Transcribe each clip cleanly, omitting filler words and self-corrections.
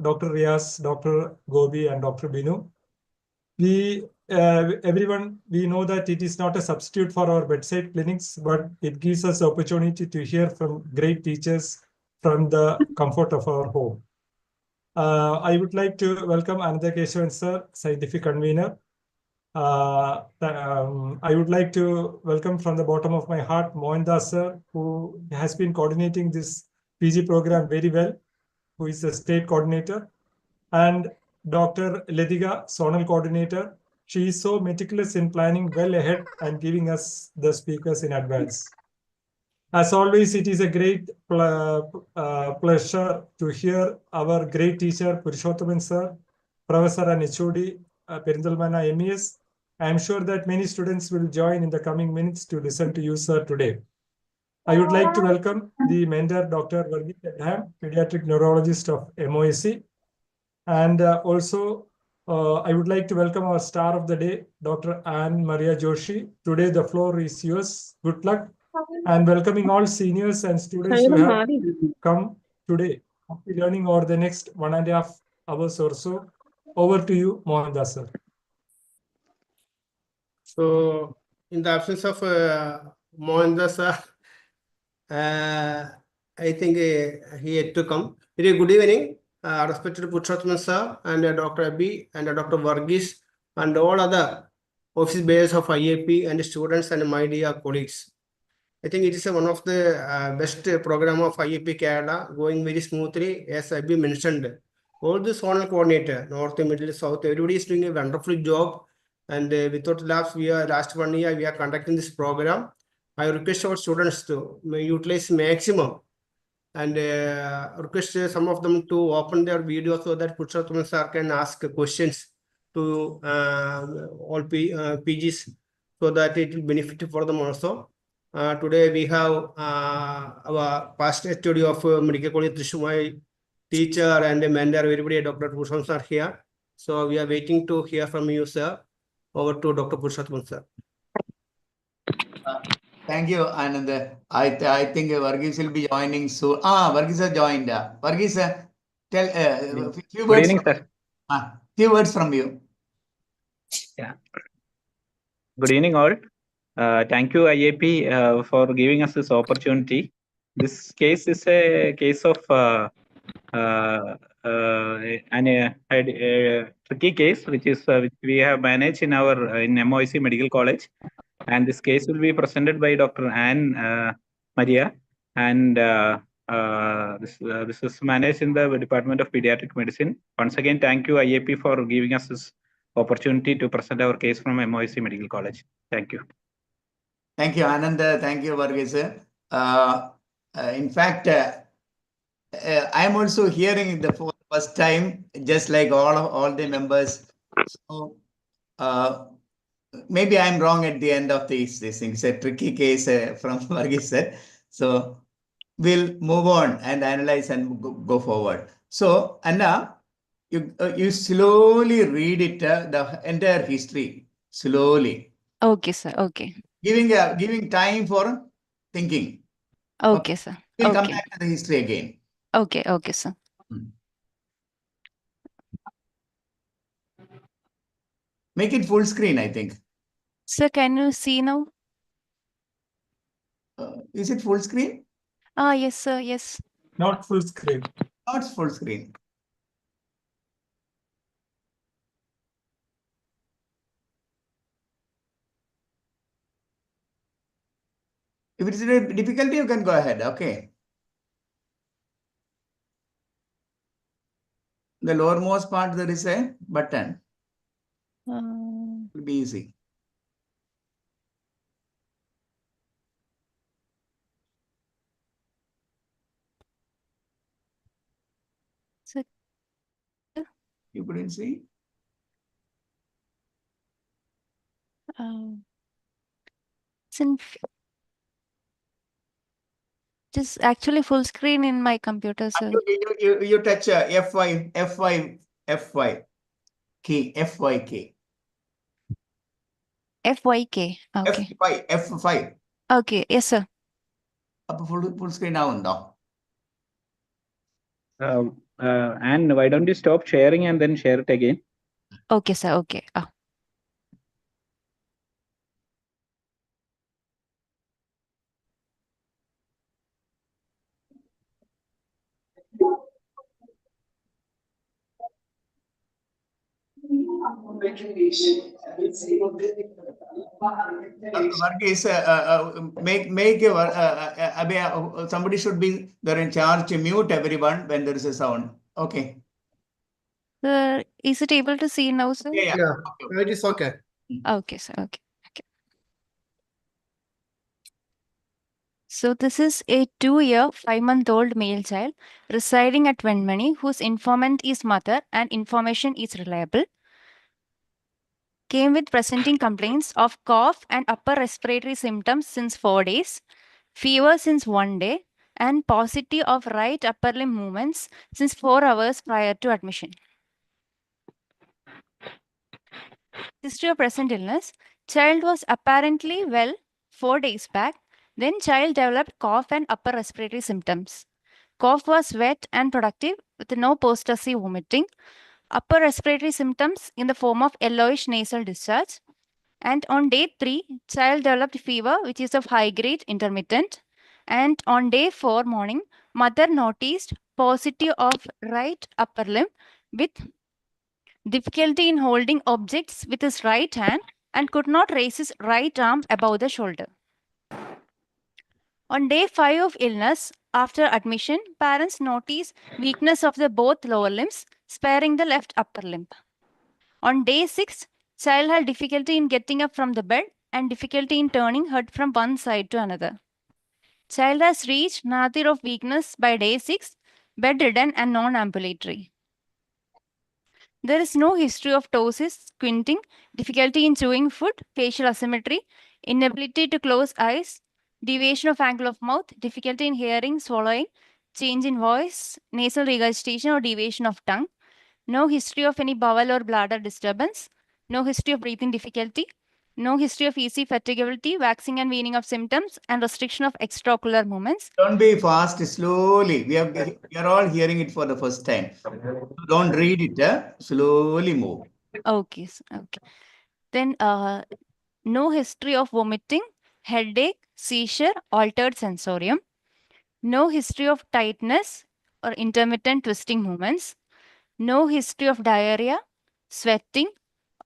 Dr. Riaz, Dr. Gobi, and Dr. Binu. Everyone, we know that it is not a substitute for our bedside clinics, but it gives us the opportunity to hear from great teachers from the comfort of our home. I would like to welcome Ananda Keshavan sir, scientific convener. I would like to welcome from the bottom of my heart Mohandas sir, who has been coordinating this PG program very well, who is the state coordinator, and Dr. Lediga, zonal coordinator. She is so meticulous in planning well ahead and giving us the speakers in advance. As always, it is a great pleasure to hear our great teacher, Purushothaman sir, Professor and HOD, Perindalmana MES. I am sure that many students will join in the coming minutes to listen to you, sir, today. I would like to welcome the mentor, Dr. Varghese Abraham, pediatric neurologist of MOSC. And also, I would like to welcome our star of the day, Dr. Anne Maria Joshi. Today, the floor is yours. Good luck. And welcoming all seniors and students who have come today, learning over the next 1.5 hours or so. Over to you, Mohandas sir. So, in the absence of Mohandas sir, I think he had to come. Very good evening, respected Purushothaman sir and Dr. Abhi and Dr. Varghese and all other office bearers of IAP and students and my dear colleagues. I think it is one of the best program of IAP Kerala, going very smoothly, as Abhi mentioned. All the zonal coordinator, North, Middle, South, everybody is doing a wonderful job. And without labs, last 1 year, we are conducting this program. I request our students to utilize maximum and request some of them to open their video so that Purushothaman sir can ask questions to all PGs so that it will benefit for them also. Today we have our past studio of Medical College Trishumai teacher and mentor, everybody, Dr. Purushothaman sir here. So we are waiting to hear from you, sir. Over to Dr. Purushothaman sir. Thank you, Anand. I think Varghese will be joining soon. Varghese has joined. Varghese, tell a few words. Good evening, sir. Few words from you. Yeah. Good evening, all. Thank you, IAP, for giving us this opportunity. This case is a case of a tricky case, which we have managed in our in MOSC Medical College, and this case will be presented by Dr. Anne Maria, and this is managed in the Department of Pediatric Medicine. Once again, thank you, IAP, for giving us this opportunity to present our case from MOSC Medical College. Thank you. Thank you, Anand. Thank you, Varghese. In fact, I am also hearing the first time, just like all the members. So maybe I'm wrong at the end of this thing. It's a tricky case from Varghese. So we'll move on and analyze and go forward. So Anna, you slowly read it, the entire history, slowly. Okay, sir. Okay. Giving time for thinking. Okay, sir. We'll come Okay. back to the history again. Okay, okay, sir. Make it full screen, I think. Sir, can you see now? Is it full screen? Yes, sir. Yes. Not full screen. Not full screen. If it's a difficulty, you can go ahead. Okay. The lowermost part, there is a button. It will be easy. Sir. You couldn't see? Just actually full screen in my computer, sir. You touch F5 key, FYK. FYK. Okay. F5. Okay. Yes, sir. Full screen now. And why don't you stop sharing and then share it again? Okay, sir. Okay. Varghese, somebody should be there in charge to mute everyone when there is a sound. Okay. Sir, is it able to see now, sir? Yeah, yeah. Yeah, Okay. it is okay. Okay, sir. Okay. So this is a 2-year, 5-month-old male child residing at Venmani whose informant is mother and information is reliable. Came with presenting complaints of cough and upper respiratory symptoms since 4 days, fever since 1 day, and paucity of right upper limb movements since 4 hours prior to admission. History of present illness. Child was apparently well 4 days back. Then child developed cough and upper respiratory symptoms. Cough was wet and productive with no post-acute vomiting. Upper respiratory symptoms in the form of yellowish nasal discharge. And on day 3, child developed fever which is of high grade intermittent. And on day 4 morning, mother noticed paucity of right upper limb with difficulty in holding objects with his right hand and could not raise his right arm above the shoulder. On day 5 of illness, after admission, parents notice weakness of the both lower limbs, sparing the left upper limb. On day 6, child had difficulty in getting up from the bed and difficulty in turning head from one side to another. Child has reached nadir of weakness by day 6, bedridden and non-ambulatory. There is no history of ptosis, squinting, difficulty in chewing food, facial asymmetry, inability to close eyes, deviation of angle of mouth, difficulty in hearing, swallowing, change in voice, nasal regurgitation or deviation of tongue. No history of any bowel or bladder disturbance. No history of breathing difficulty. No history of easy fatigability, waxing and waning of symptoms, and restriction of extraocular movements. Don't be fast, slowly. We are all hearing it for the first time. Don't read it. Slowly move. Okay. Then no history of vomiting, headache, seizure, altered sensorium. No history of tightness or intermittent twisting movements. No history of diarrhea, sweating,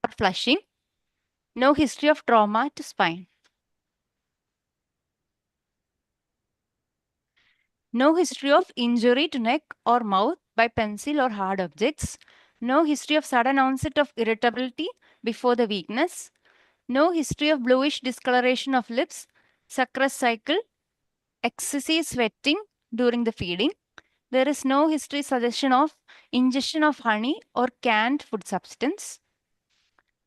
or flushing. No history of trauma to spine. No history of injury to neck or mouth by pencil or hard objects. No history of sudden onset of irritability before the weakness. No history of bluish discoloration of lips, sucrose cycle, excessive sweating during the feeding. There is no history suggestion of ingestion of honey or canned food substance.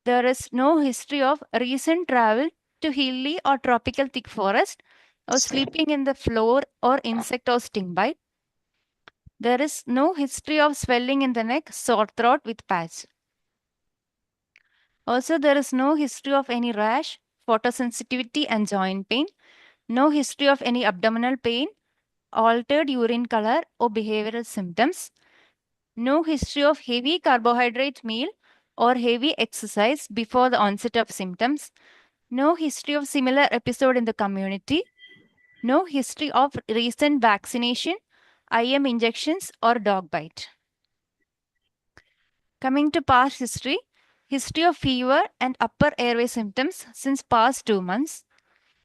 There is no history of recent travel to hilly or tropical thick forest or sleeping in the floor or insect or sting bite. There is no history of swelling in the neck, sore throat with patch. Also, there is no history of any rash, photosensitivity and joint pain. No history of any abdominal pain, altered urine color or behavioral symptoms. No history of heavy carbohydrate meal or heavy exercise before the onset of symptoms. No history of similar episode in the community. No history of recent vaccination, IM injections or dog bite. Coming to past history, history of fever and upper airway symptoms since past 2 months.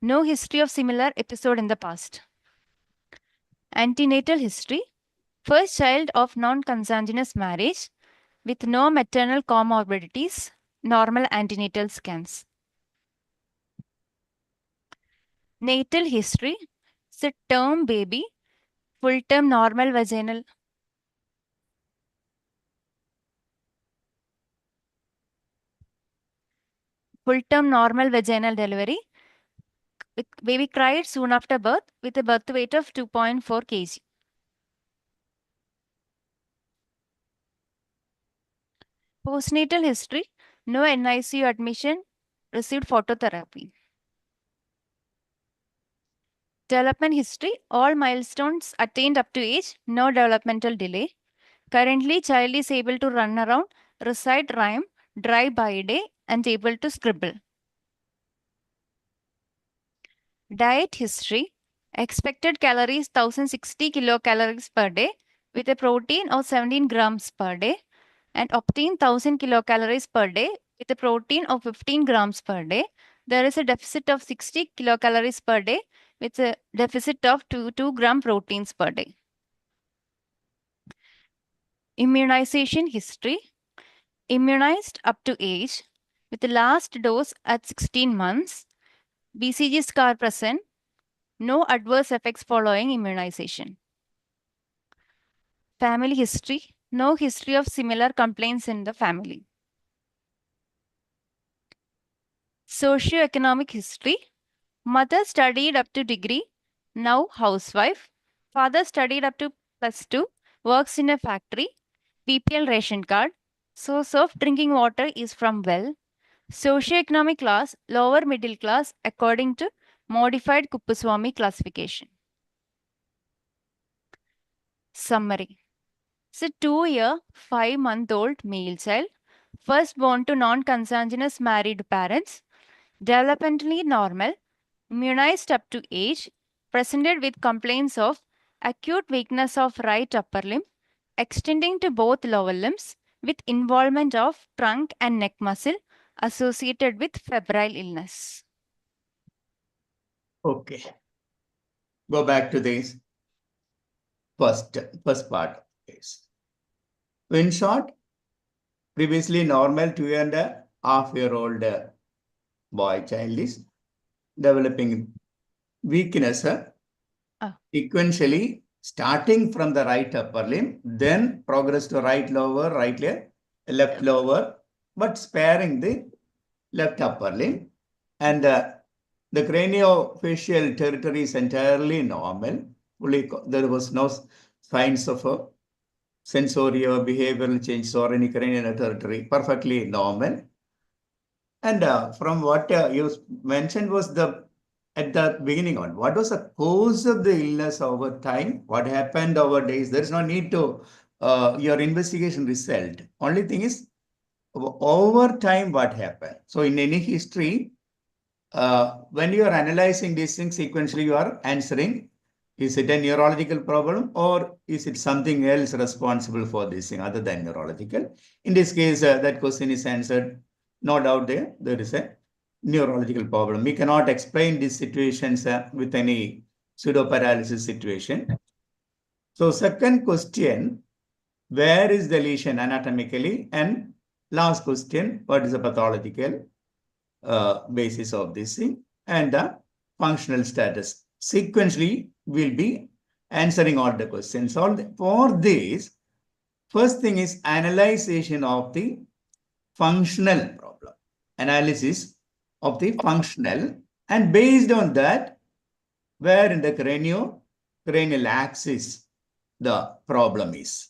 No history of similar episode in the past. Antenatal history. First child of non-consanguineous marriage with no maternal comorbidities, normal antenatal scans. Natal history. It's a term baby, full-term normal vaginal delivery. Baby cried soon after birth with a birth weight of 2.4 kg. Postnatal history, no NICU admission, received phototherapy. Development history, all milestones attained up to age, no developmental delay. Currently, child is able to run around, recite rhyme, drive by day, and able to scribble. Diet history. Expected calories 1060 kilocalories per day with a protein of 17 grams per day, and obtain 1000 kilocalories per day with a protein of 15 grams per day. There is a deficit of 60 kilocalories per day with a deficit of 2 gram proteins per day. Immunization history. Immunized up to age with the last dose at 16 months. BCG scar present. No adverse effects following immunization. Family history. No history of similar complaints in the family. Socioeconomic history. Mother studied up to degree, now housewife. Father studied up to +2, works in a factory. BPL ration card. Source of drinking water is from well. Socioeconomic class, lower middle class according to modified Kuppuswamy classification. Summary. It's a 2-year, 5-month-old male child, first born to non-consanguineous married parents, developmentally normal, immunized up to age, presented with complaints of acute weakness of right upper limb, extending to both lower limbs, with involvement of trunk and neck muscle associated with febrile illness. Okay. Go back to this first part of the case. So in short, previously normal 2.5-year-old boy child is developing weakness sequentially starting from the right upper limb, then progress to right lower, left lower, but sparing the left upper limb. And the craniofacial territory is entirely normal. There was no signs of a sensory or behavioral changes or any cranial territory, perfectly normal. And from what you mentioned was at the beginning on, what was the cause of the illness over time? What happened over days? There is no need to your investigation result. Only thing is over time what happened. So in any history, when you are analyzing these things sequentially, you are answering, is it a neurological problem or is it something else responsible for this thing other than neurological? In this case, that question is answered. No doubt there is a neurological problem. We cannot explain these situations with any pseudoparalysis situation. So second question, where is the lesion anatomically? And last question, what is the pathological basis of this thing and the functional status? Sequentially, we'll be answering all the questions. For this, first thing is analyzation of the functional problem. Analysis of the functional, and based on that, where in the cranial axis the problem is.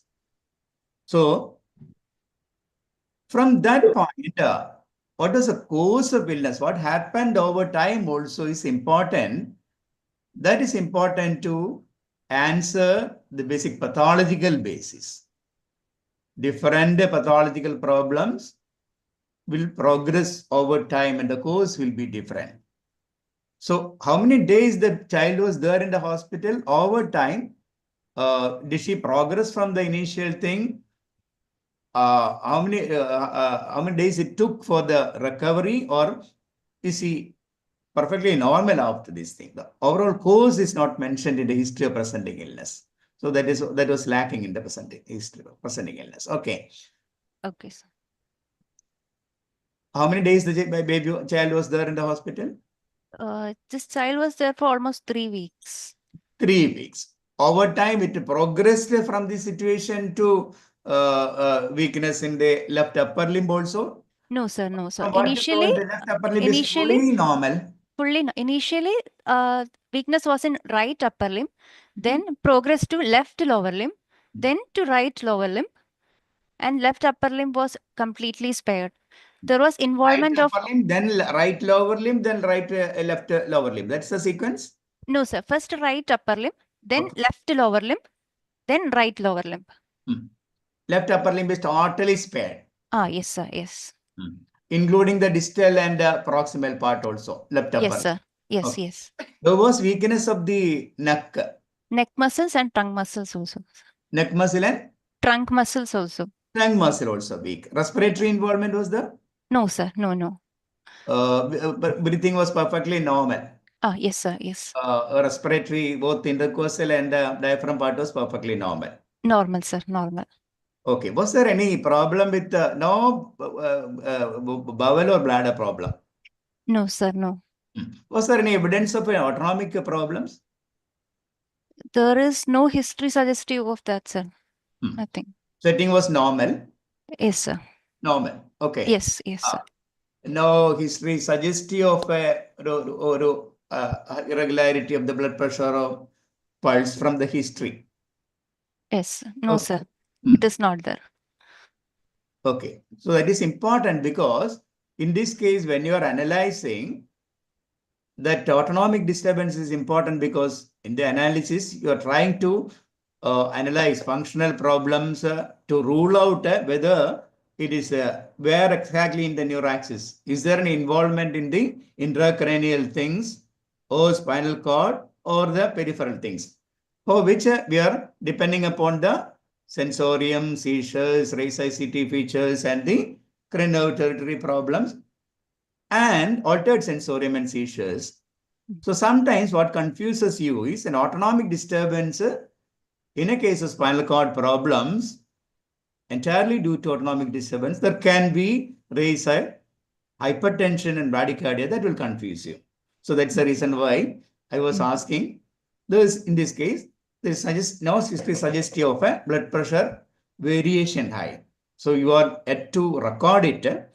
So, from that point, what is the cause of illness? What happened over time also is important. That is important to answer the basic pathological basis. Different pathological problems will progress over time and the cause will be different. So how many days the child was there in the hospital over time? Did she progress from the initial thing? How many days it took for the recovery, or is he perfectly normal after this thing? The overall cause is not mentioned in the history of presenting illness. So that was lacking in the history of presenting illness. Okay. Okay, sir. How many days the child was there in the hospital? This child was there for almost 3 weeks. 3 weeks. Over time, it progressed from the situation to weakness in the left upper limb also. No, sir. No, sir. From what you Initially, told, the left upper limb is fully normal. initially, weakness was in right upper limb, then progressed to left lower limb, then to right lower limb, and left upper limb was completely spared. There was involvement Right of upper limb, then right lower limb, then left lower limb. That's the sequence? no, sir. First right upper limb, then Okay. left lower limb, then right lower limb. Left upper limb is totally spared, Yes, sir. Yes. including the distal and proximal part also. Left upper. Yes, sir. Yes, Okay. yes. There was weakness of the neck. Neck muscles and trunk muscles also. Neck muscle and Trunk muscles also. trunk muscle also weak. Respiratory involvement was there. No, sir. No, no. Breathing was perfectly normal. Yes, sir. Yes. Respiratory, both intercostal and diaphragm part was perfectly normal. Normal, sir. Normal. Okay. Was there any problem with no bowel or bladder problem? No, sir. No. Was there any evidence of autonomic problems? There is no history suggestive of that, sir. Nothing. Setting was normal. Yes, sir. Normal. Okay. Yes, yes, sir. No history suggestive of irregularity of the blood pressure or pulse from the history. Yes. No, Okay. sir. It is not there. Okay. So that is important because in this case, when you are analyzing, that autonomic disturbance is important because in the analysis, you are trying to analyze functional problems to rule out whether it is where exactly in the neuroaxis. Is there an involvement in the intracranial things or spinal cord or the peripheral things, for which we are depending upon the sensorium, seizures, race ICT features, and the cranial territory problems and altered sensorium and seizures. So sometimes what confuses you is an autonomic disturbance in a case of spinal cord problems entirely due to autonomic disturbance. There can be raise a hypertension and bradycardia that will confuse you. So that's the reason why I was asking. In this case, there is no history suggestive of a blood pressure variation high. So you are yet to record it,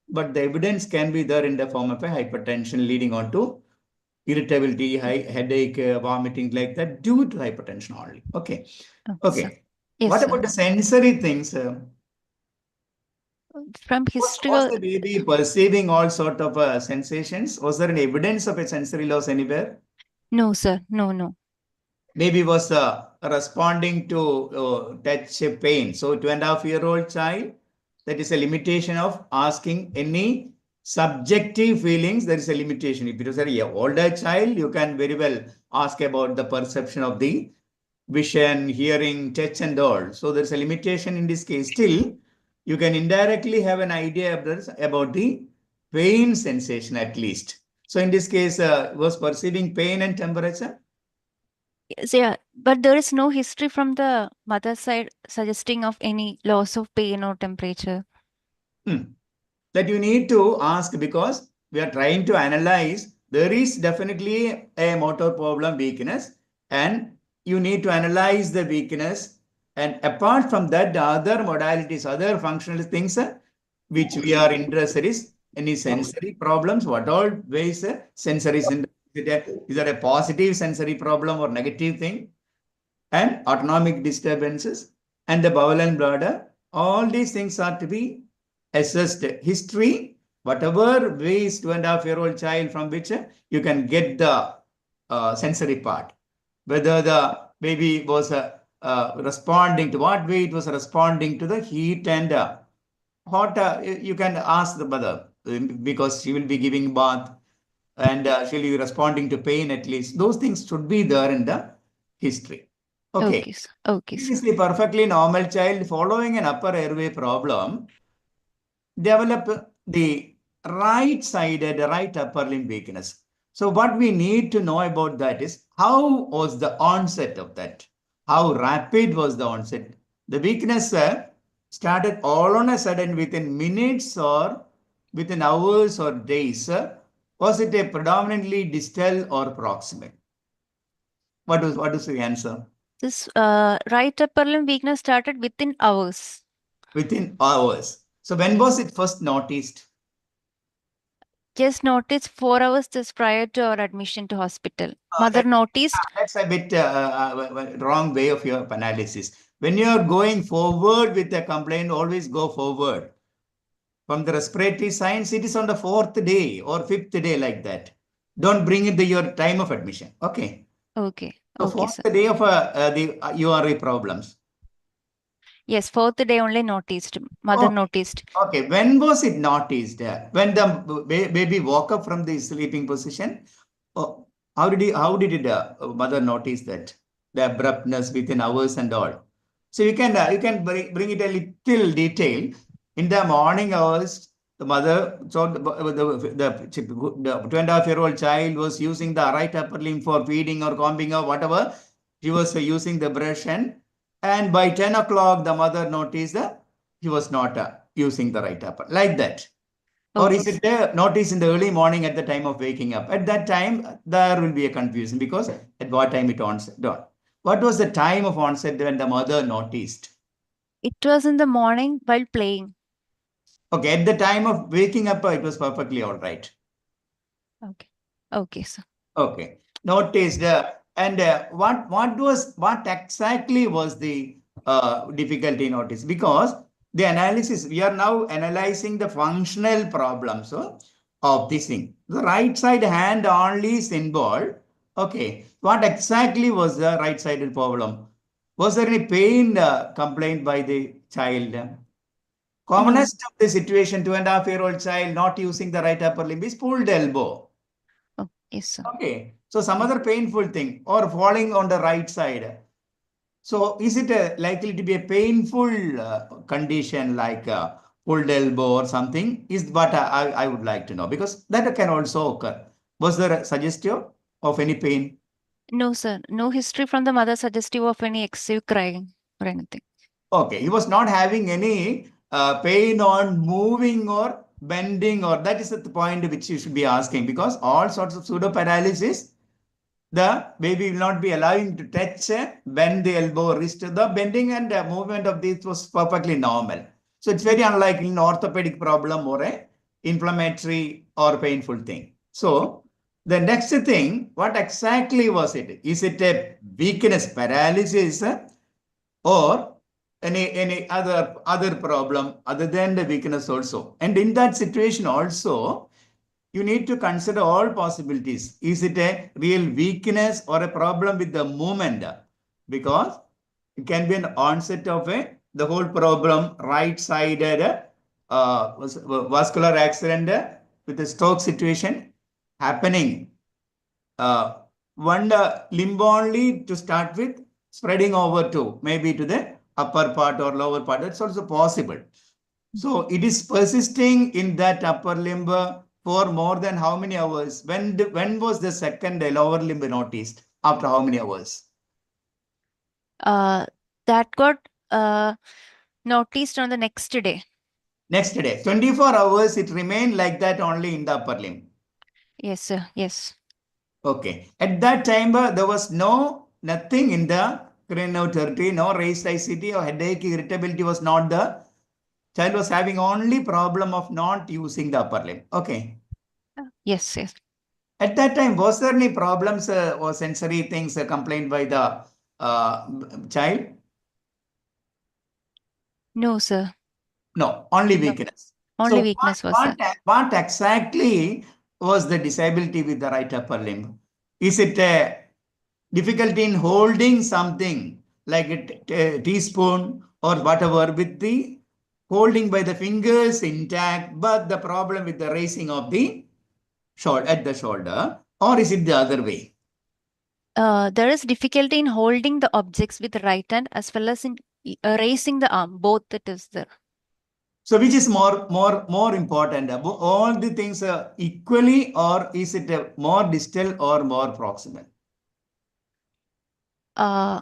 but the evidence can be there in the form of a hypertension leading on to irritability, headache, vomiting like that due to hypertension only. Okay. Okay. Sir. Yes, What sir. about the sensory things? From history, Was the baby perceiving all sort of sensations? Was there any evidence of a sensory loss anywhere? no, sir. No, no. Baby was responding to touch pain. So 2.5-year-old child, that is a limitation of asking any subjective feelings. There is a limitation. If it was an older child, you can very well ask about the perception of the vision, hearing, touch and all. So there's a limitation in this case. Still, you can indirectly have an idea about the pain sensation at least. So in this case, was perceiving pain and temperature? Yes, yeah, but there is no history from the mother side suggesting of any loss of pain or temperature. That you need to ask because we are trying to analyze. There is definitely a motor problem weakness and you need to analyze the weakness. And apart from that, the other modalities, other functional things which we are interested is any sensory problems, what all ways sensory is there a positive sensory problem or negative thing, and autonomic disturbances and the bowel and bladder. All these things are to be assessed. History, whatever ways 2.5-year-old child from which you can get the sensory part, whether the baby was responding to what way it was responding to the heat and hot. You can ask the mother because she will be giving bath and she'll be responding to pain at least. Those things should be there in the history. Okay. Okay, sir. Okay, This sir. is the perfectly normal child following an upper airway problem develop the right-sided right upper limb weakness. So what we need to know about that is how was the onset of that? How rapid was the onset? The weakness started all on a sudden within minutes or within hours or days. Was it a predominantly distal or proximal? What is the answer? This right upper limb weakness started within hours. Within hours. So when was it first noticed? Just noticed 4 hours just prior to our admission to hospital. Mother noticed. That's a bit wrong way of your analysis. When you are going forward with a complaint, always go forward. From the respiratory signs, it is on the 4th day or 5th day like that. Don't bring it to your time of admission. Okay. Okay. So Okay, 4th sir. day of the URE problems. Yes, fourth day only noticed. Mother Okay. noticed. Okay, when was it noticed? When the baby woke up from the sleeping position? Oh, how did it mother notice that the abruptness within hours and all? So you can bring it a little detail. In the morning hours, the mother saw the 2.5-year-old child was using the right upper limb for feeding or combing or whatever. He was using the brush, and by 10 o'clock, the mother noticed that he was not using the right upper, like that. Or is Okay. it noticed in the early morning at the time of waking up? At that time, there will be a confusion because at what time it onset. What was the time of onset when the mother noticed? It was in the morning while playing. Okay, at the time of waking up, it was perfectly all right. Okay. Okay, sir. Okay, noticed. And what exactly was the difficulty noticed? Because the analysis, we are now analyzing the functional problems of this thing. The right side hand only is involved. Okay, what exactly was the right-sided problem? Was there any pain complained by the child? Commonest of the situation, 2.5-year-old child not using the right upper limb is pulled elbow. Oh, yes, sir. Okay, so some other painful thing or falling on the right side. So is it likely to be a painful condition like pulled elbow or something? Is what I would like to know, because that can also occur. Was there a suggestive of any pain? No, sir. No history from the mother suggestive of any excessive crying or anything. Okay, he was not having any pain on moving or bending, or that is the point which you should be asking, because all sorts of pseudo paralysis, the baby will not be allowing to touch, bend the elbow, wrist. The bending and movement of this was perfectly normal. So it's very unlikely an orthopedic problem or a inflammatory or painful thing. So the next thing, what exactly was it? Is it a weakness, paralysis, or any other problem other than the weakness also? And in that situation also, you need to consider all possibilities. Is it a real weakness or a problem with the movement? Because it can be an onset of the whole problem, right-sided vascular accident with a stroke situation happening. One limb only to start with, spreading over to maybe to the upper part or lower part. That's also possible. So it is persisting in that upper limb for more than how many hours? When was the second lower limb noticed? After how many hours? That got noticed on the next day. Next day, 24 hours, it remained like that only in the upper limb. Yes, sir. Yes. Okay. At that time, there was nothing in the cranial territory, no raised ICT or headache, irritability was not the child was having only problem of not using the upper limb. Okay. Yes, yes. At that time, was there any problems or sensory things complained by the child? No, sir. No, only No. weakness. Only So weakness was there. what exactly was the disability with the right upper limb? Is it a difficulty in holding something like a teaspoon or whatever with the holding by the fingers intact, but the problem with the raising of the shoulder at the shoulder, or is it the other way? There is difficulty in holding the objects with the right hand as well as in raising the arm. Both it is there. So which is more important? All the things equally, or is it more distal or more proximal? Uh,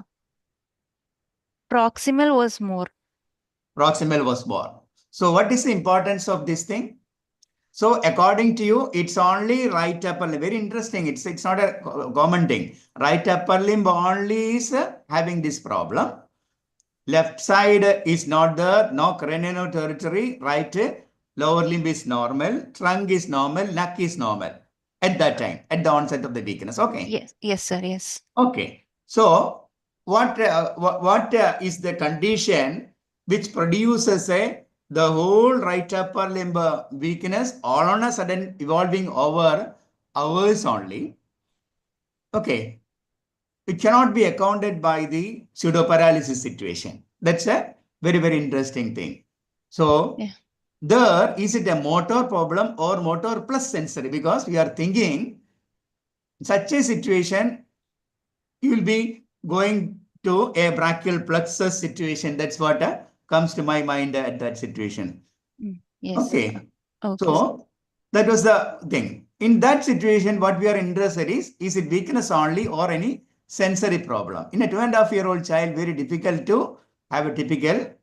Proximal was more. Proximal was more. So what is the importance of this thing? So according to you, it's only right upper limb. Very interesting. It's not a common thing. Right upper limb only is having this problem. Left side is not there. No cranial territory. Right lower limb is normal. Trunk is normal. Neck is normal. At that time, at the onset of the weakness. Okay. Yes, yes, sir. Yes. Okay. So what is the condition which produces the whole right upper limb weakness all on a sudden evolving over hours only? Okay. It cannot be accounted by the pseudo paralysis situation. That's a Very, very interesting thing. So Yeah. there, is it a motor problem or motor plus sensory? Because we are thinking such a situation, you will be going to a brachial plexus situation. That's what comes to my mind at that situation. Yes. Okay. Okay. So that was the thing. In that situation, what we are interested is it weakness only or any sensory problem? In a 2.5-year-old child, very difficult to have a typical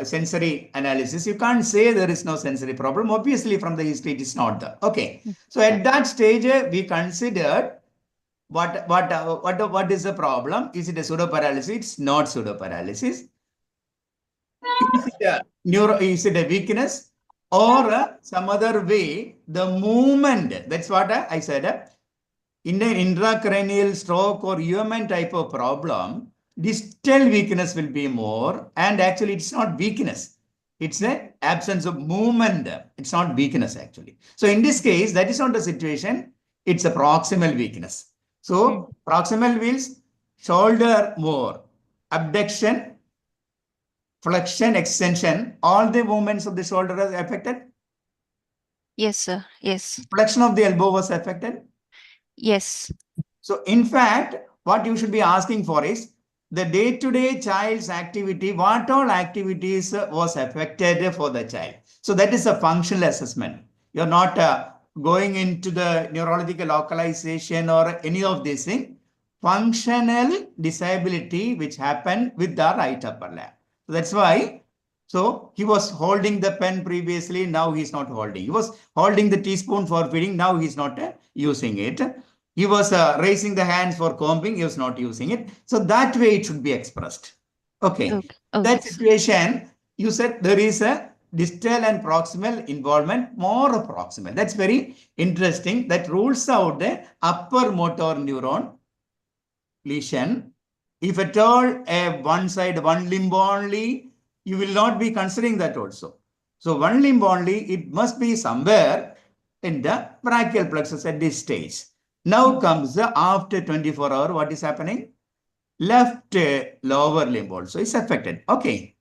sensory analysis. You can't say there is no sensory problem. Obviously, from the history, it is not there. Okay. So at that stage, we considered what is the problem? Is it a pseudoparalysis? It's not pseudoparalysis. Is it a weakness or some other way? The movement, that's what I said. In an intracranial stroke or human type of problem, distal weakness will be more, and actually it's not weakness. It's an absence of movement. It's not weakness actually. So in this case, that is not the situation. It's a proximal weakness. So proximal means shoulder more, abduction, flexion, extension, all the movements of the shoulder are affected. Yes, sir. Yes. Flexion of the elbow was affected. Yes. So in fact, what you should be asking for is the day-to-day child's activity, what all activities was affected for the child. So that is a functional assessment. You're not going into the neurological localization or any of these things. Functional disability which happened with the right upper limb. So that's why. So he was holding the pen previously, now he's not holding. He was holding the teaspoon for feeding, now he's not using it. He was raising the hands for combing, he was not using it. So that way it should be expressed. Okay. Okay. That Okay. situation, you said there is a distal and proximal involvement, more proximal. That's very interesting. That rules out the upper motor neuron lesion. If at all one side, one limb only, you will not be considering that also. So one limb only, it must be somewhere in the brachial plexus at this stage. Now comes the after 24 hours, what is happening? Left lower limb also is affected. Okay.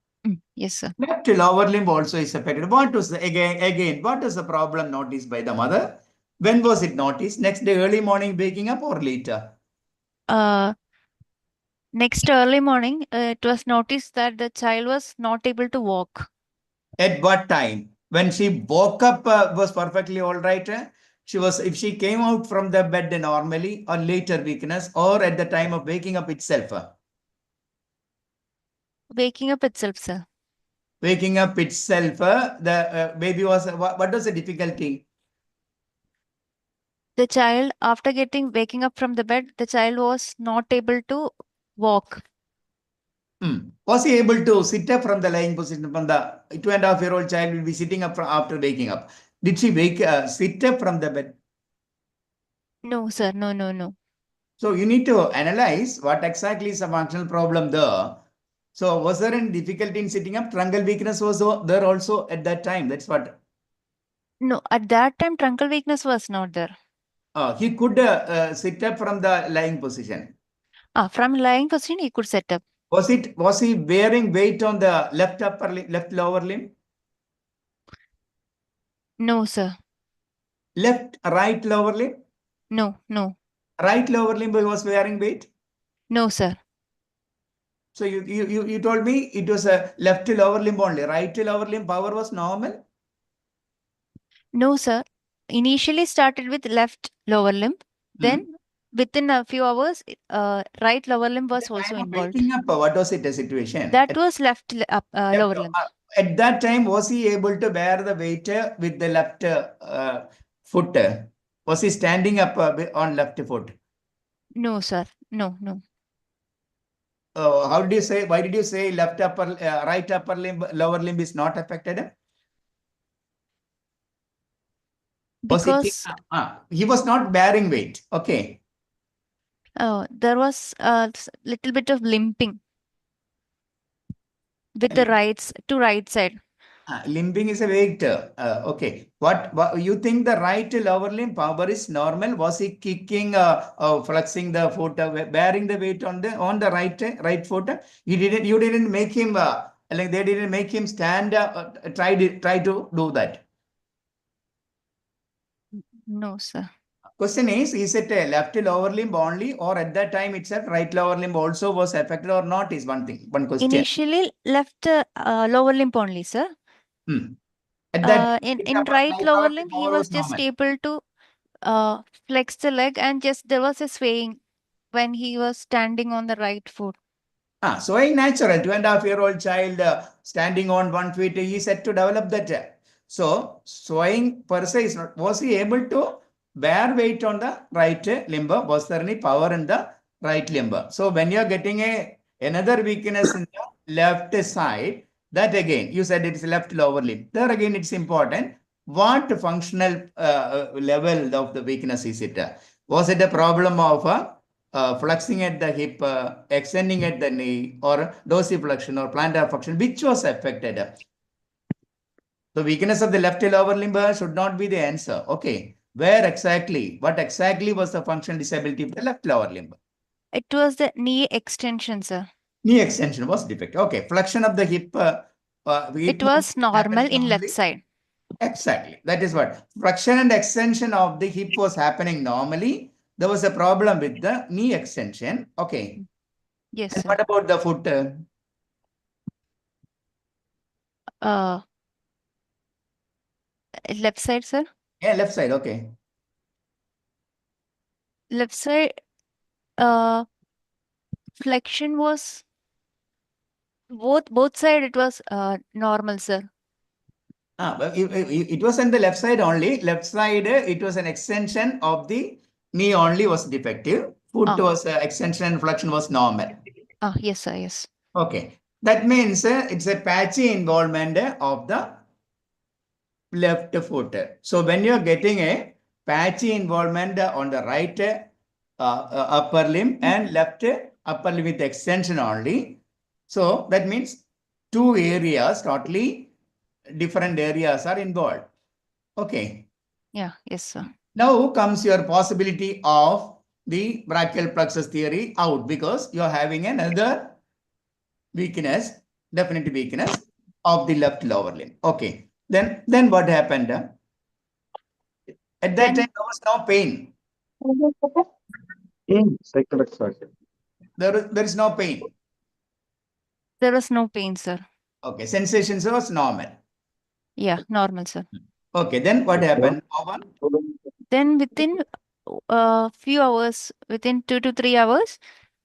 Yes, sir. Left lower limb also is affected. What was the, again, what was the problem noticed by the mother? When was it noticed? Next day, early morning waking up or later? Next early morning, it was noticed that the child was not able to walk. At what time? When she woke up, was perfectly all right. She was, if she came out from the bed normally, or later weakness, or at the time of waking up itself. Waking up itself, sir. Waking up itself, the baby was, what was the difficulty? The child, after waking up from the bed, the child was not able to walk. Was he able to sit up from the lying position? From the 2.5-year-old child will be sitting up after waking up. Did she sit up from the bed? No, sir. No, no, no. So you need to analyze what exactly is the functional problem there. So was there any difficulty in sitting up? Truncal weakness was there also at that time. That's what. No, at that time, truncal weakness was not there. He could sit up from the lying position. From lying position, he could sit up. Was he bearing weight on the left upper limb, left lower limb? No, sir. Left, right lower limb? No, no. Right lower limb was bearing weight? No, sir. So you told me it was a left lower limb only. Right lower limb power was normal? No, sir. Initially started with left lower limb. Then within a few hours, right lower limb was also involved. Waking up, what was it the situation? That was left lower limb. At that time, was he able to bear the weight with the left foot? Was he standing up on left foot? No, sir. No, no. How did you say? Why did you say left upper, right upper limb, lower limb is not affected? Because he was not bearing weight. Okay. there was a little bit of limping with the right side. Limping is a weight. Okay. What you think the right lower limb power is normal? Was he kicking, flexing the foot, bearing the weight on the right foot? You didn't make him Like they didn't make him stand, try to do that. No, sir. Question is it a left lower limb only, or at that time itself right lower limb also was affected or not is one thing, one question. Initially left lower limb only, sir. At that In right lower limb, he was just able to flex the leg, and just there was a swaying when he was standing on the right foot. Swaying natural. 2.5-year-old child standing on 1 feet, he is set to develop that. So swaying per se is not. Was he able to bear weight on the right limb? Was there any power in the right limb? So when you are getting another weakness in the left side, that again you said it is left lower limb. There again it's important. What functional level of the weakness is it? Was it a problem of flexing at the hip, extending at the knee, or dorsiflexion or plantar flexion, which was affected? The weakness of the left lower limb should not be the answer. Okay, where exactly? What exactly was the functional disability of the left lower limb? It was the knee extension, sir. Knee extension was defective. Okay, flexion of the hip. It was normal in left side. Exactly. That is what. Flexion and extension of the hip was happening normally. There was a problem with the knee extension. Okay. Yes, And sir. what about the foot? Left side, sir. Yeah, left side. Okay. Left side, flexion was both side. It was normal, sir. But it was on the left side only. Left side, it was an extension of the knee only was defective. Foot was extension and flexion was normal. Yes, sir. Yes. Okay. That means it's a patchy involvement of the left foot. So when you're getting a patchy involvement on the right upper limb and left upper limb with extension only. So that means two areas, totally different areas are involved. Okay. Yeah. Yes, sir. Now comes your possibility of the brachial plexus theory out, because you're having another weakness, definite weakness of the left lower limb. Okay. Then what happened? At that time, there was no pain. There is no pain. There was no pain, sir. Okay. Sensations was normal. Yeah, normal, sir. Okay. Then what happened? Then within few hours, within 2 to 3 hours,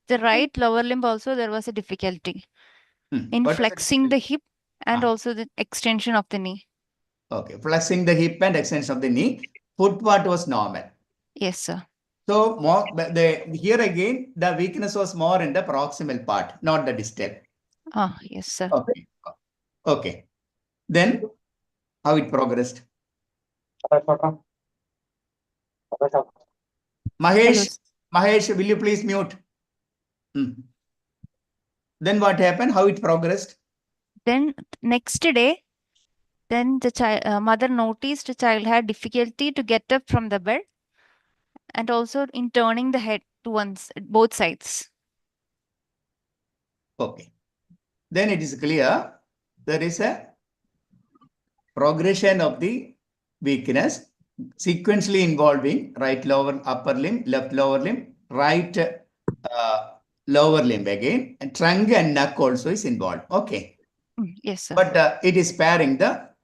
the right lower limb also there was a difficulty in flexing the hip and also the extension of the knee. Okay, flexing the hip and extension of the knee. Foot part was normal. Yes, sir. So here again the weakness was more in the proximal part, not the distal. Yes, sir. Okay. Okay. Then how it progressed? Mahesh, will you please mute? Then what happened? How it progressed? Then next day, then the mother noticed the child had difficulty to get up from the bed and also in turning the head to both sides. Okay. Then it is clear there is a progression of the weakness sequentially involving right lower upper limb, left lower limb, right lower limb again, and trunk and neck also is involved. Okay. Yes, sir. But it is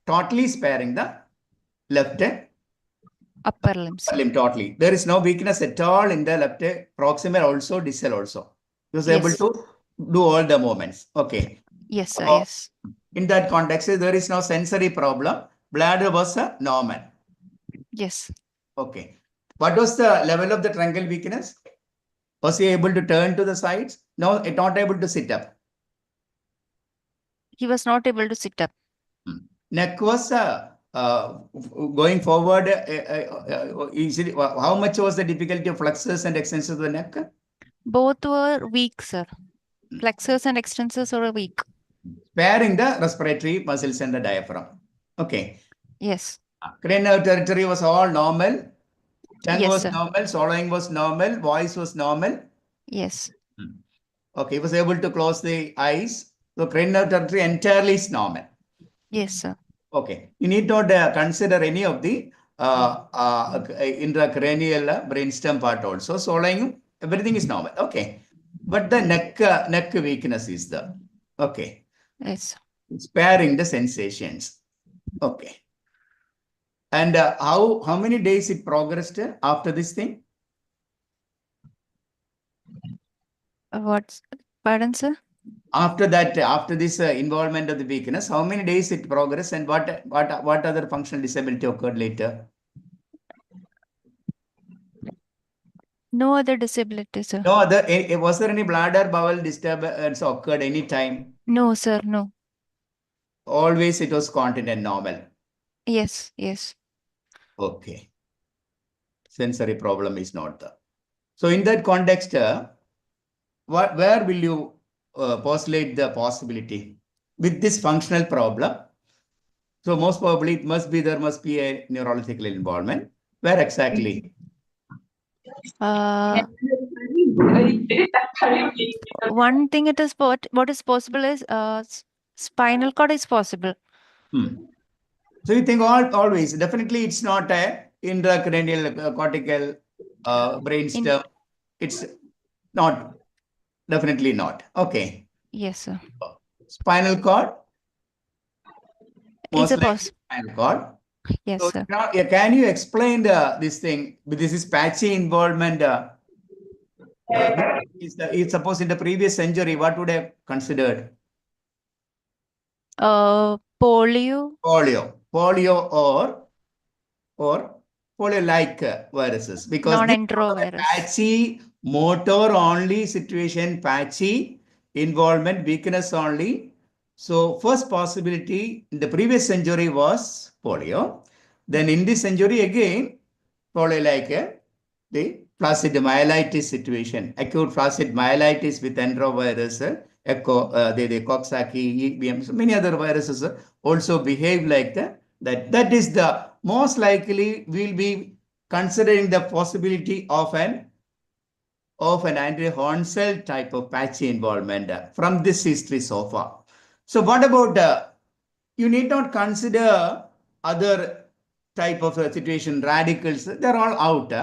totally sparing the left upper limb. Limb totally. There is no weakness at all in the left proximal also, distal also. He was able to do all the movements. Okay. Yes, sir. Yes. In that context, there is no sensory problem. Bladder was normal. Yes. Okay. What was the level of the truncal weakness? Was he able to turn to the sides? No, not able to sit up. He was not able to sit up. Neck was going forward. How much was the difficulty of flexors and extensors of the neck? Both were weak, sir. Flexors and extensors were weak. Sparing the respiratory muscles and the diaphragm. Okay. Yes. Cranial territory was all normal. Tongue Yes, was sir. normal. Swallowing was normal. Voice was normal. Yes. Okay. He was able to close the eyes. So cranial nerve territory entirely is normal. Yes, sir. Okay. You need not consider any of the intracranial brainstem part also. So everything is normal. Okay. But the neck weakness is the okay. Yes. Sparing the sensations. Okay. And how many days it progressed after this thing? What's pardon, sir? After that, after this involvement of the weakness, how many days it progressed and what other functional disability occurred later? No other disability, sir. No other. Was there any bladder bowel disturbance occurred any time? No, sir. No. Always it was continent normal. Yes. Yes. Okay. Sensory problem is not there. So in that context, where will you postulate the possibility with this functional problem? So most probably there must be a neurological involvement. Where exactly? One thing it is what is possible is spinal cord is possible. So you think always, definitely it's not a intracranial cortical brainstem. It's not, definitely not. Okay. Yes, sir. Spinal cord? It's Most a likely spinal cord. Yes, So sir. now, can you explain this thing? This is patchy involvement. Suppose in the previous century, what would have considered? Polio. Polio or polio-like viruses, because this is not a Non-enterovirus. patchy motor only situation, patchy involvement, weakness only. So first possibility in the previous century was polio. Then in this century again, polio-like the flaccid myelitis situation, acute flaccid myelitis with enterovirus, the Coxsackie, EBM, so many other viruses also behave like that. That is the most likely we'll be considering the possibility of an anti-Horn type of patchy involvement from this history so far. So what about you need not consider other type of situation, radicals, they're all out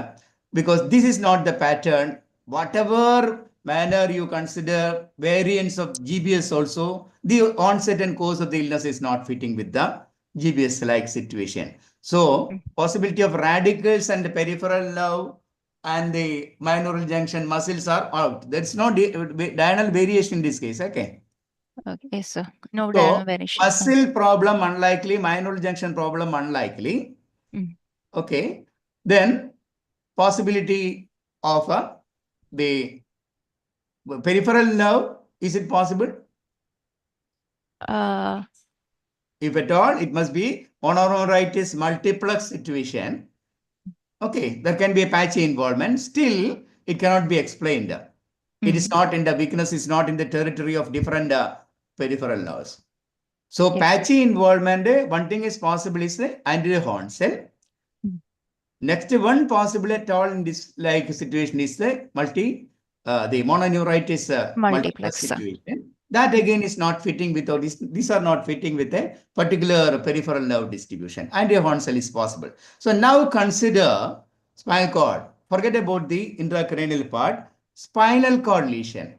because this is not the pattern. Whatever manner you consider variants of GBS also, the onset and course of the illness is not fitting with the GBS-like situation. So possibility of radicals and the peripheral nerve and the binaural junction muscles are out. There's no diurnal variation in this case. Okay. Okay, yes, sir. No So diurnal variation. muscle problem unlikely, binaural junction problem unlikely. Okay. Then possibility of the peripheral nerve, is it possible? If at all, it must be mononeuritis multiplex situation. Okay, there can be a patchy involvement. Still, it cannot be explained. It is not in the weakness, is not in the territory of different peripheral nerves. So, Yes. patchy involvement, one thing is possible is the anterior horn cell. Next one possible at all in this like situation is the the mononeuritis multiplex situation. That again is not fitting with all this. These are not fitting with a particular peripheral nerve distribution. Anterior horn cell is possible. So now consider spinal cord. Forget about the intracranial part. Spinal cord lesion.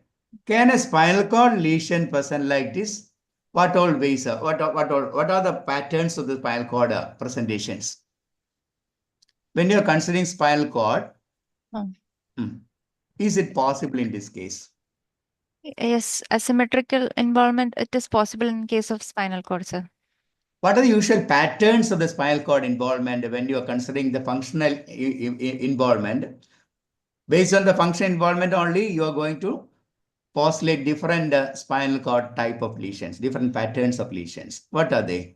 Can a spinal cord lesion present like this? What all ways? What are the patterns of the spinal cord presentations? When you are considering spinal cord, is it possible in this case? Yes, asymmetrical involvement, it is possible in case of spinal cord, sir. What are the usual patterns of the spinal cord involvement when you are considering the functional involvement? Based on the functional involvement only, you are going to postulate different spinal cord type of lesions, different patterns of lesions. What are they?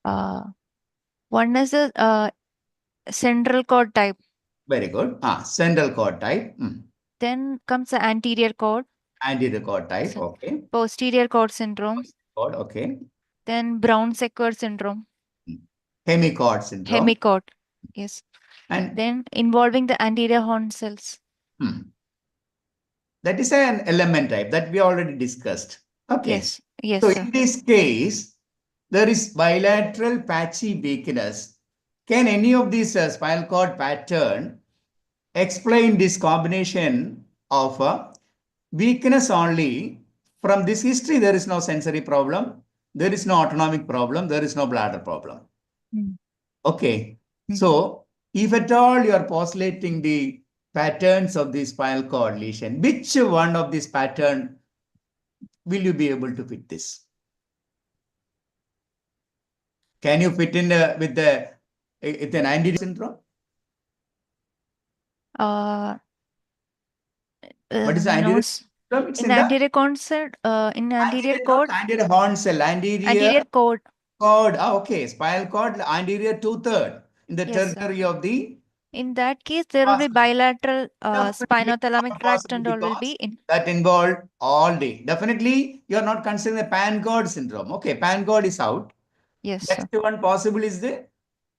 One is a central cord type. Very good. Central cord type. Then comes the anterior cord. Anterior cord type. Okay. Posterior cord syndrome. Cord. Okay. Then Brown-Sequard syndrome. Hemicord syndrome. Hemicord. Yes. And then involving the anterior horn cells. That is an element type that we already discussed. Okay. Yes. Yes, So sir. in this case, there is bilateral patchy weakness. Can any of these spinal cord pattern explain this combination of weakness only? From this history, there is no sensory problem, there is no autonomic problem, there is no bladder problem. Mm. Okay. Mm. So if at all you are postulating the patterns of the spinal cord lesion, which one of these pattern will you be able to fit this? Can you fit in with an anterior syndrome? Uh, What is the no, anterior syndrome? It's in in the anterior concert, in anterior not cord, anterior horn cell, anterior cord. cord. Ah, okay, spinal cord, anterior 2/3 in the Yes, sir. territory of the. In that case, there will be bilateral Definitely spinothalamic not tract possible and all will because be in. that involved all day. Definitely, you are not considering the pan-cord syndrome. Okay, pan-cord is out. Yes, sir. Next one possible is the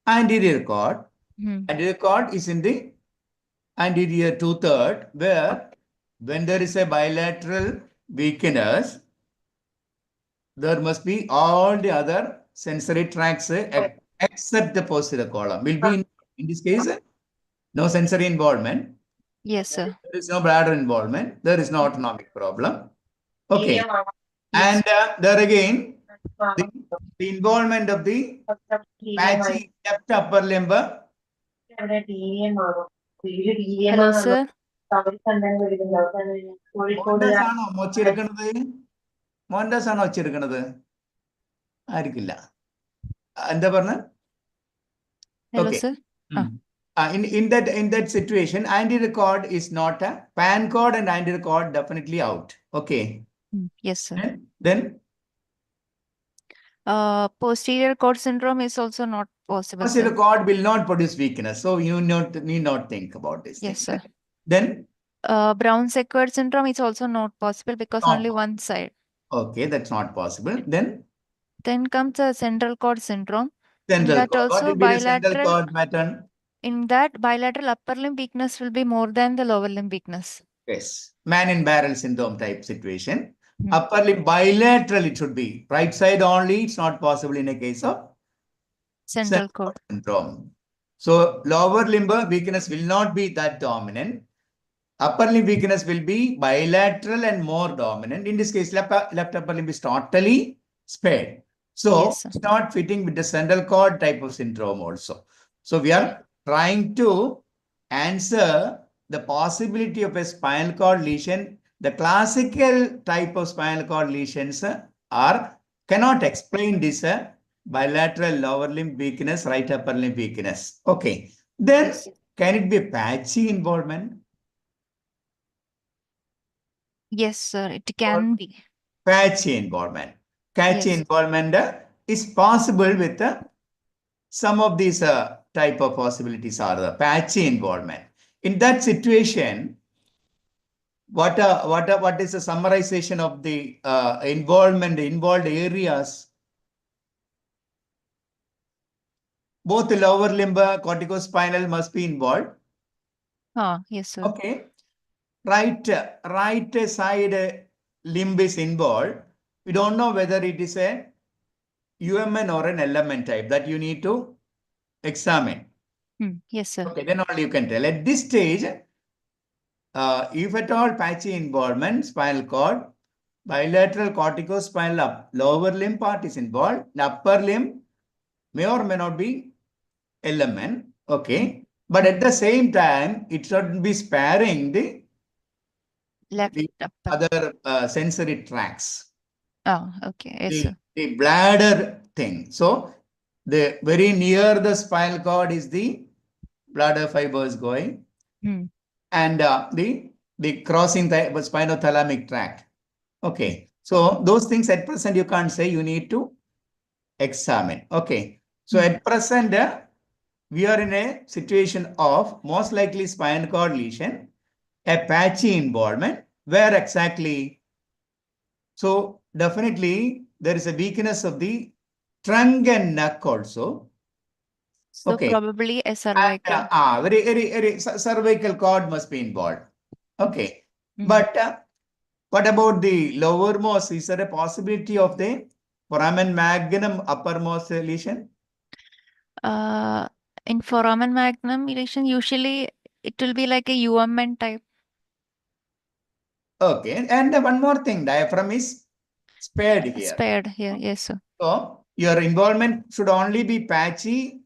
anterior cord. Hmm. Anterior cord is in the anterior 2/3, where when there is a bilateral weakness, there must be all the other sensory tracts except the posterior column will be in this case no sensory involvement. Yes, sir. There is no bladder involvement. There is no autonomic problem. Okay. Yes. And there again, the involvement of the patchy left upper limb. Hello, sir. Mohandas ആണോ ഒച്ചെടുക്കണത്? മോഹൻദാസ് ആണോ ഒച്ചെടുക്കണത്? ആയിരിക്കില്ല. എന്താ പറഞ്ഞ? Hello, Okay. sir. In that situation, anterior cord is not a pan cord and anterior cord definitely out. Okay. Yes, sir. And then Posterior cord syndrome is also not possible, posterior sir. cord will not produce weakness, so you need not think about this. Yes, sir. Then Brown-Sequard syndrome is also not possible because No. only one side. okay, that's not possible. Then comes a central cord syndrome. Central that cord. What also will be the central bilateral- cord pattern? In that, bilateral upper limb weakness will be more than the lower limb weakness. Yes, man in barrel syndrome type situation. Hmm. Upper limb bilateral it should be. Right side only, it's not possible in a case of Central cord. syndrome. So lower limb weakness will not be that dominant. Upper limb weakness will be bilateral and more dominant. In this case, left upper limb is totally spared. So Yes, sir. it's not fitting with the central cord type of syndrome also. So we are trying to answer the possibility of a spinal cord lesion. The classical type of spinal cord lesions cannot explain this bilateral lower limb weakness, right upper limb weakness. Okay. Then can it be patchy involvement? Yes, sir. It can be. Patchy involvement. Patchy Yes. involvement is possible with some of these type of possibilities are the patchy involvement. In that situation, what is the summarization of the involvement, the involved areas? Both the lower limb corticospinal must be involved. Yes, sir. Okay. Right side limb is involved. We don't know whether it is a UMN or an LMN type that you need to examine. Yes, sir. Okay, then only you can tell. At this stage, if at all patchy involvement, spinal cord, bilateral corticospinal lower limb part is involved. The upper limb may or may not be LMN. Okay. But at the same time, it should be sparing the Left upper. other sensory tracts. Okay. Yes, sir. The bladder thing. So the very near the spinal cord is the bladder fibers going, and the crossing the spinothalamic tract. Okay, so those things at present you can't say, you need to examine. Okay, so at present we are in a situation of most likely spinal cord lesion, a patchy involvement. Where exactly? So definitely there is a weakness of the trunk and neck also. So Okay. probably a cervical. Very cervical cord must be involved. Okay. But What about the lowermost? Is there a possibility of the foramen magnum uppermost lesion? In foramen magnum lesion, usually it will be like a UMN type. Okay, and one more thing, diaphragm is spared here. Spared here, yes, sir. So your involvement should only be patchy.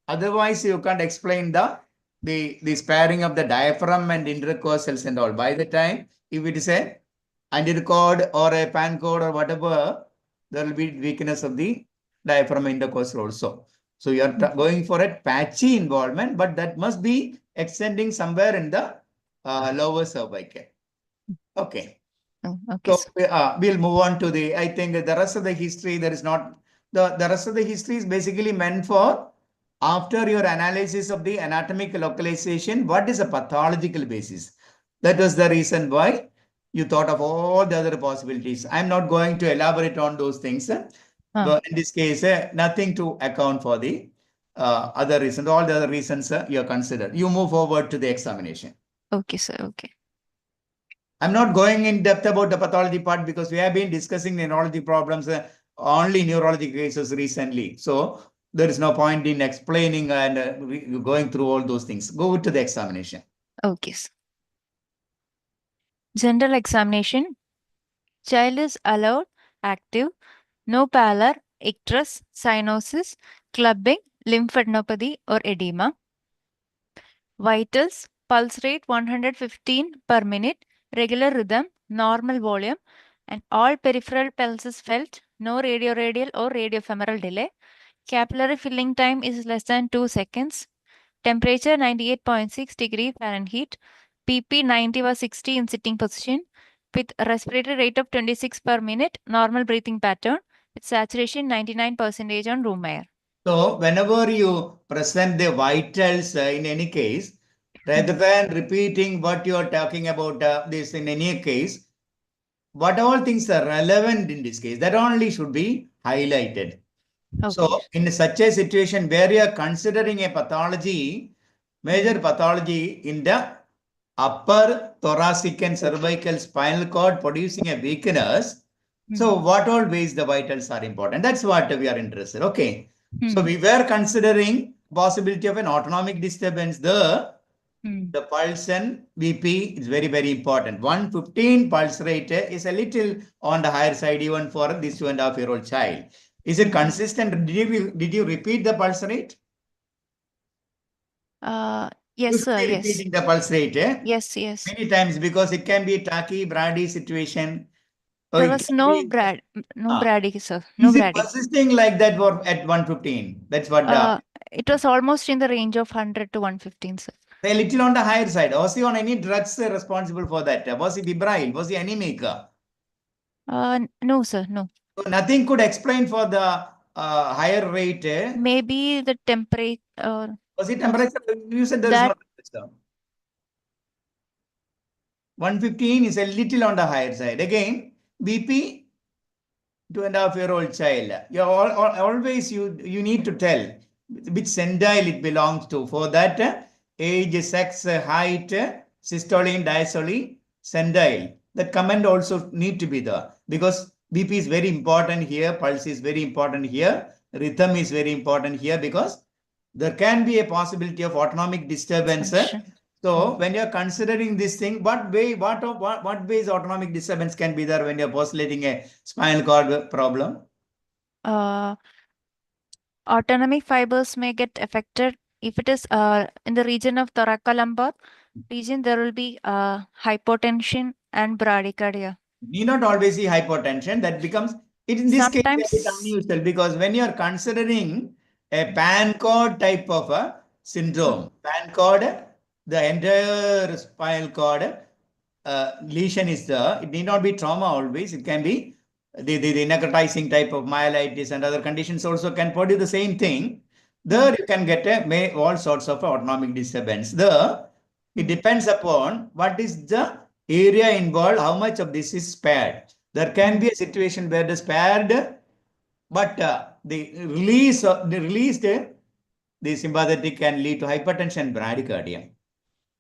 Otherwise, you can't explain the sparing of the diaphragm and intercostals and all. By the time, if it is a anticord or a pan cord or whatever, there will be weakness of the diaphragm intercostal also. So you are going for a patchy involvement, but that must be extending somewhere in the lower cervical. Okay. Oh, okay, So sir. we'll move on to the, I think the rest of the history, there is not, the rest of the history is basically meant for after your analysis of the anatomic localization, what is a pathological basis? That was the reason why you thought of all the other possibilities. I'm not going to elaborate on those things. But in this case, nothing to account for the other reasons. All the other reasons you are considered. You move forward to the examination. Okay, sir. Okay. I'm not going in depth about the pathology part because we have been discussing the neurology problems only neurology cases recently. So there is no point in explaining and going through all those things. Go to the examination. Okay, sir. General examination. Child is allowed, active, no pallor, icterus, cyanosis, clubbing, lymphadenopathy or edema. Vitals, pulse rate 115 per minute, regular rhythm, normal volume, and all peripheral pulses felt, no radioradial or radiofemoral delay. Capillary filling time is less than 2 seconds. Temperature 98.6 degree Fahrenheit. PP 90/60 in sitting position with respiratory rate of 26 per minute, normal breathing pattern with saturation 99% on room air. So whenever you present the vitals in any case, rather than repeating what you are talking about this in any case, what all things are relevant in this case, that only should be highlighted. Okay. So in such a situation where you are considering a pathology, major pathology in the upper thoracic and cervical spinal cord producing a weakness. So what all ways the vitals are important? That's what we are interested. Okay. So we were considering possibility of an autonomic disturbance. The pulse and BP is very, very important. 115 pulse rate is a little on the higher side even for this 2.5-year-old child. Is it consistent? Did you repeat the pulse rate? Yes, You sir. should be Yes. repeating the pulse rate. Yes, yes. Many times because it can be a tachybrady situation. There was no brady, sir. No Is it brady. persisting like that for at 115? That's what It was almost in the range of 100 to 115, sir. a little on the higher side. Was he on any drugs responsible for that? Was he febrile? Was he anemic? No, sir. No. So nothing could explain for the higher rate. Maybe the temperature. Was it temperature? You said there is no temperature. 115 is a little on the higher side. Again, BP, 2.5-year-old child. You always you need to tell which centile it belongs to. For that, age, sex, height, systole, diastole, centile. That comment also need to be there because BP is very important here. Pulse is very important here. Rhythm is very important here because there can be a possibility of autonomic disturbance. So when you're considering this thing, what ways autonomic disturbance can be there when you're postulating a spinal cord problem? Autonomic fibers may get affected if it is in the region of thoracolumbar region. There will be hypotension and bradycardia. Need not always see hypotension. That becomes it in this case a bit unusual because when you are considering a pan cord type of a syndrome, pan cord, the entire spinal cord lesion is there. It need not be trauma always. It can be the necrotizing type of myelitis and other conditions also can produce the same thing. There you can get all sorts of autonomic disturbance. It depends upon what is the area involved, how much of this is spared. There can be a situation where the spared, but the released, the sympathetic can lead to hypertension, bradycardia.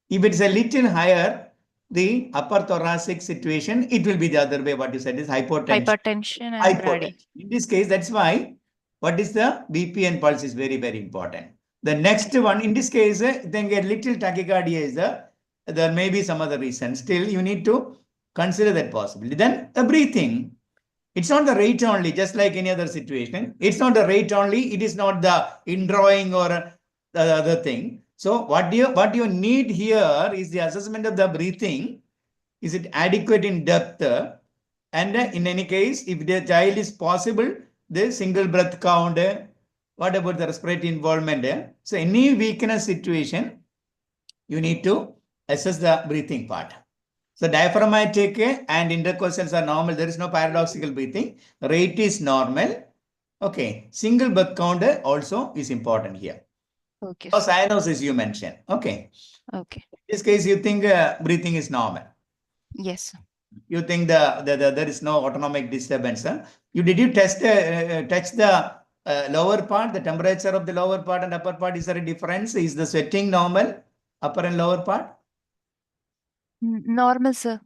If it's a little higher, the upper thoracic situation, it will be the other way. What you said is hypotension. Hypertension and brady. Hypotension. In this case, that's why what is the BP and pulse is very, very important. The next one, in this case, then a little tachycardia is there may be some other reason. Still, you need to consider that possibility. Then the breathing, it's not the rate only, just like any other situation. It's not the rate only. It is not the indrawing or the other thing. So what you need here is the assessment of the breathing. Is it adequate in depth? And in any case, if the child is possible, the single breath count. What about the respiratory involvement? So any weakness situation, you need to assess the breathing part. So diaphragmatic and intercostals are normal. There is no paradoxical breathing. Rate is normal. Okay. Single breath count also is important here. Okay. So cyanosis you mentioned. Okay. Okay. In this case, you think breathing is normal. Yes. You think there is no autonomic disturbance. Did you touch the lower part, the temperature of the lower part and upper part? Is there a difference? Is the sweating normal, upper and lower part? Normal, sir.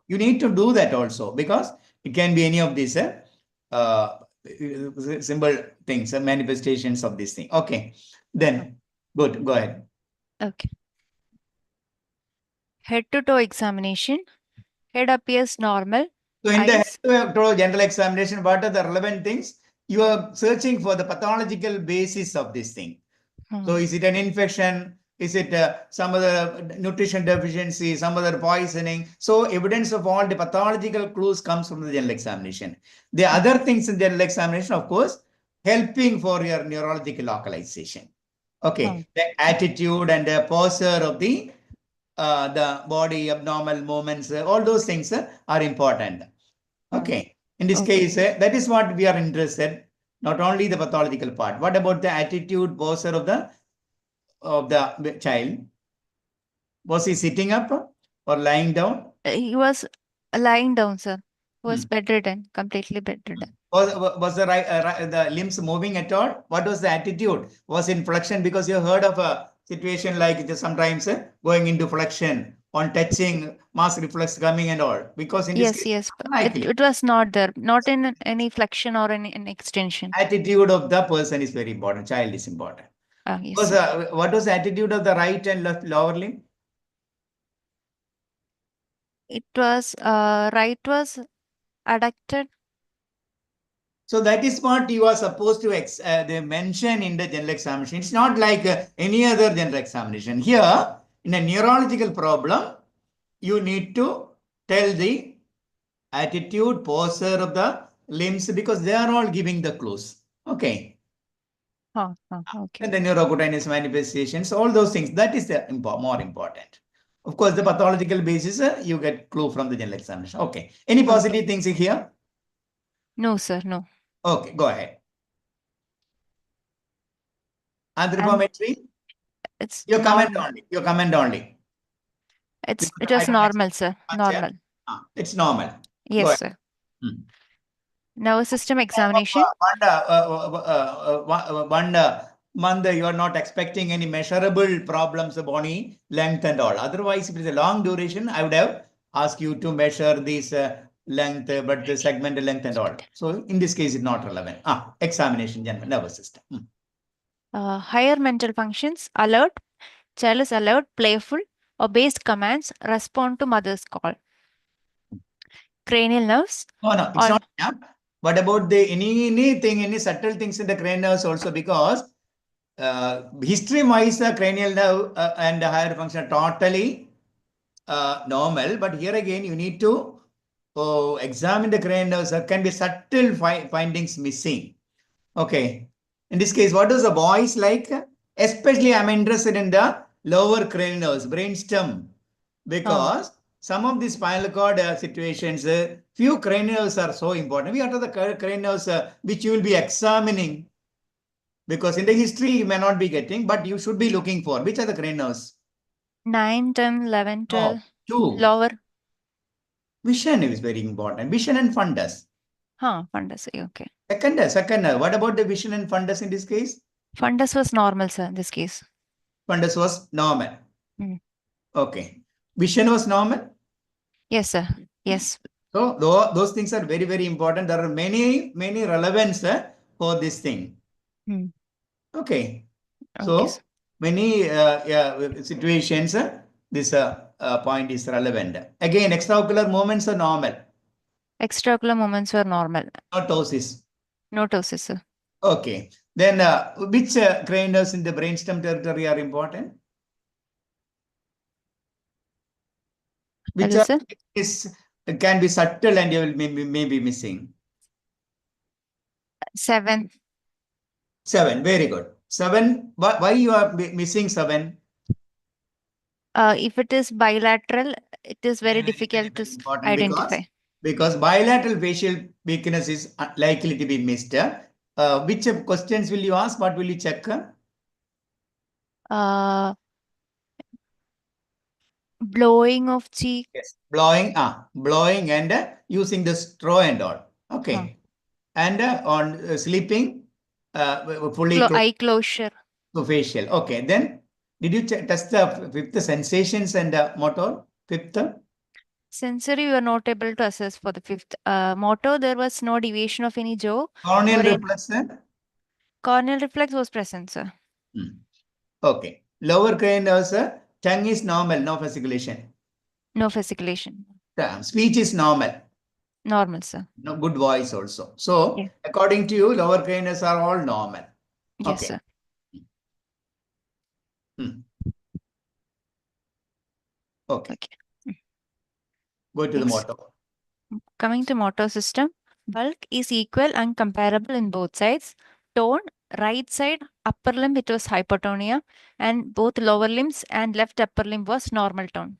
You need to do that also because it can be any of these simple things, manifestations of this thing. Okay, then good. Go ahead. Okay. Head to toe examination. Head appears normal. So in the Eyes. head to toe general examination, what are the relevant things? You are searching for the pathological basis of this thing. So is it an infection? Is it some other nutrition deficiency, some other poisoning? So evidence of all the pathological clues comes from the general examination. The other things in general examination, of course, helping for your neurological localization. Okay, the attitude and the posture of the body, abnormal movements, all those things are important. Okay, in this case, that is what we are interested. Not only the pathological part. What about the attitude, posture of the child? Was he sitting up or lying down? He was lying down, sir. He was bedridden, completely bedridden. Was the limbs moving at all? What was the attitude? Was in flexion? Because you heard of a situation like just sometimes going into flexion on touching, mass reflex coming and all. Because in this case, it was not there, not in any flexion or in extension. Attitude of the person is very important. Child is important. Yes. What was the attitude of the right and left lower limb? It was right was adducted. So that is what you are supposed to they mention in the general examination. It's not like any other general examination. Here, in a neurological problem, you need to tell the attitude, posture of the limbs because they are all giving the clues. Okay. Okay. And the neurocutaneous manifestations, all those things, that is the more important. Of course, the pathological basis, you get clue from the general examination. Okay. Any positive things here? No, sir, no. Okay, go ahead. Anthropometry? It's Your comment only. Your comment only. It was normal, sir. Normal. It's normal. Yes, sir. Nervous system examination. One month you are not expecting any measurable problems of bony length and all. Otherwise, if it is a long duration, I would have asked you to measure this length, but the segmental length and all. So in this case, it's not relevant. Examination, general nervous system. Higher mental functions, alert. Child is alert, playful, obeys commands, respond to mother's call. Cranial nerves. No, it's not enough. What about any subtle things in the cranial nerves also? Because history-wise, the cranial nerve and the higher function are totally normal. But here again, you need to examine the cranial nerves. There can be subtle findings missing. Okay. In this case, what is the voice like? Especially, I'm interested in the lower cranial nerves, brainstem, because some of these spinal cord situations, few cranial nerves are so important. We are the cranial nerves which you will be examining, because in the history you may not be getting, but you should be looking for. Which are the cranial nerves? 9, 10, 11, 12. No, 2. Lower. Vision is very important. Vision and fundus. Fundus. Okay. Second. What about the vision and fundus in this case? Fundus was normal, sir, in this case. Fundus was normal. Okay. Vision was normal? Yes, sir. Yes. So those things are very, very important. There are many relevance for this thing. Hmm. Okay. Okay, So sir. many situations, this point is relevant. Again, extraocular movements are normal. Extraocular movements were normal. No ptosis. No ptosis, sir. Okay. Then which cranial nerves in the brainstem territory are important? Which Hello, sir. can be subtle and you will maybe missing. 7. 7. Very good. 7. Why you are missing 7? If it is bilateral, it is very difficult to Important identify. because bilateral facial weakness is likely to be missed. Which questions will you ask? What will you check? Blowing of cheek. Yes, blowing and using the straw and all. Okay, and on sleeping, fully Eye closure. to facial. Okay, then did you test the fifth sensations and motor? Fifth. Sensory, we were not able to assess for the 5th. Motor, there was no deviation of any jaw. Corneal or a- reflex. Corneal reflex was present, sir. Okay. Lower cranial nerves, tongue is normal, no fasciculation. No fasciculation. Speech is normal. Normal, sir. No good voice also. So, Yeah. according to you, lower cranial nerves are all normal. Yes, Okay. sir. Okay. Okay. Go to the Next. motor. Coming to motor system, bulk is equal and comparable in both sides. Tone, right side upper limb, it was hypotonia, and both lower limbs and left upper limb was normal tone.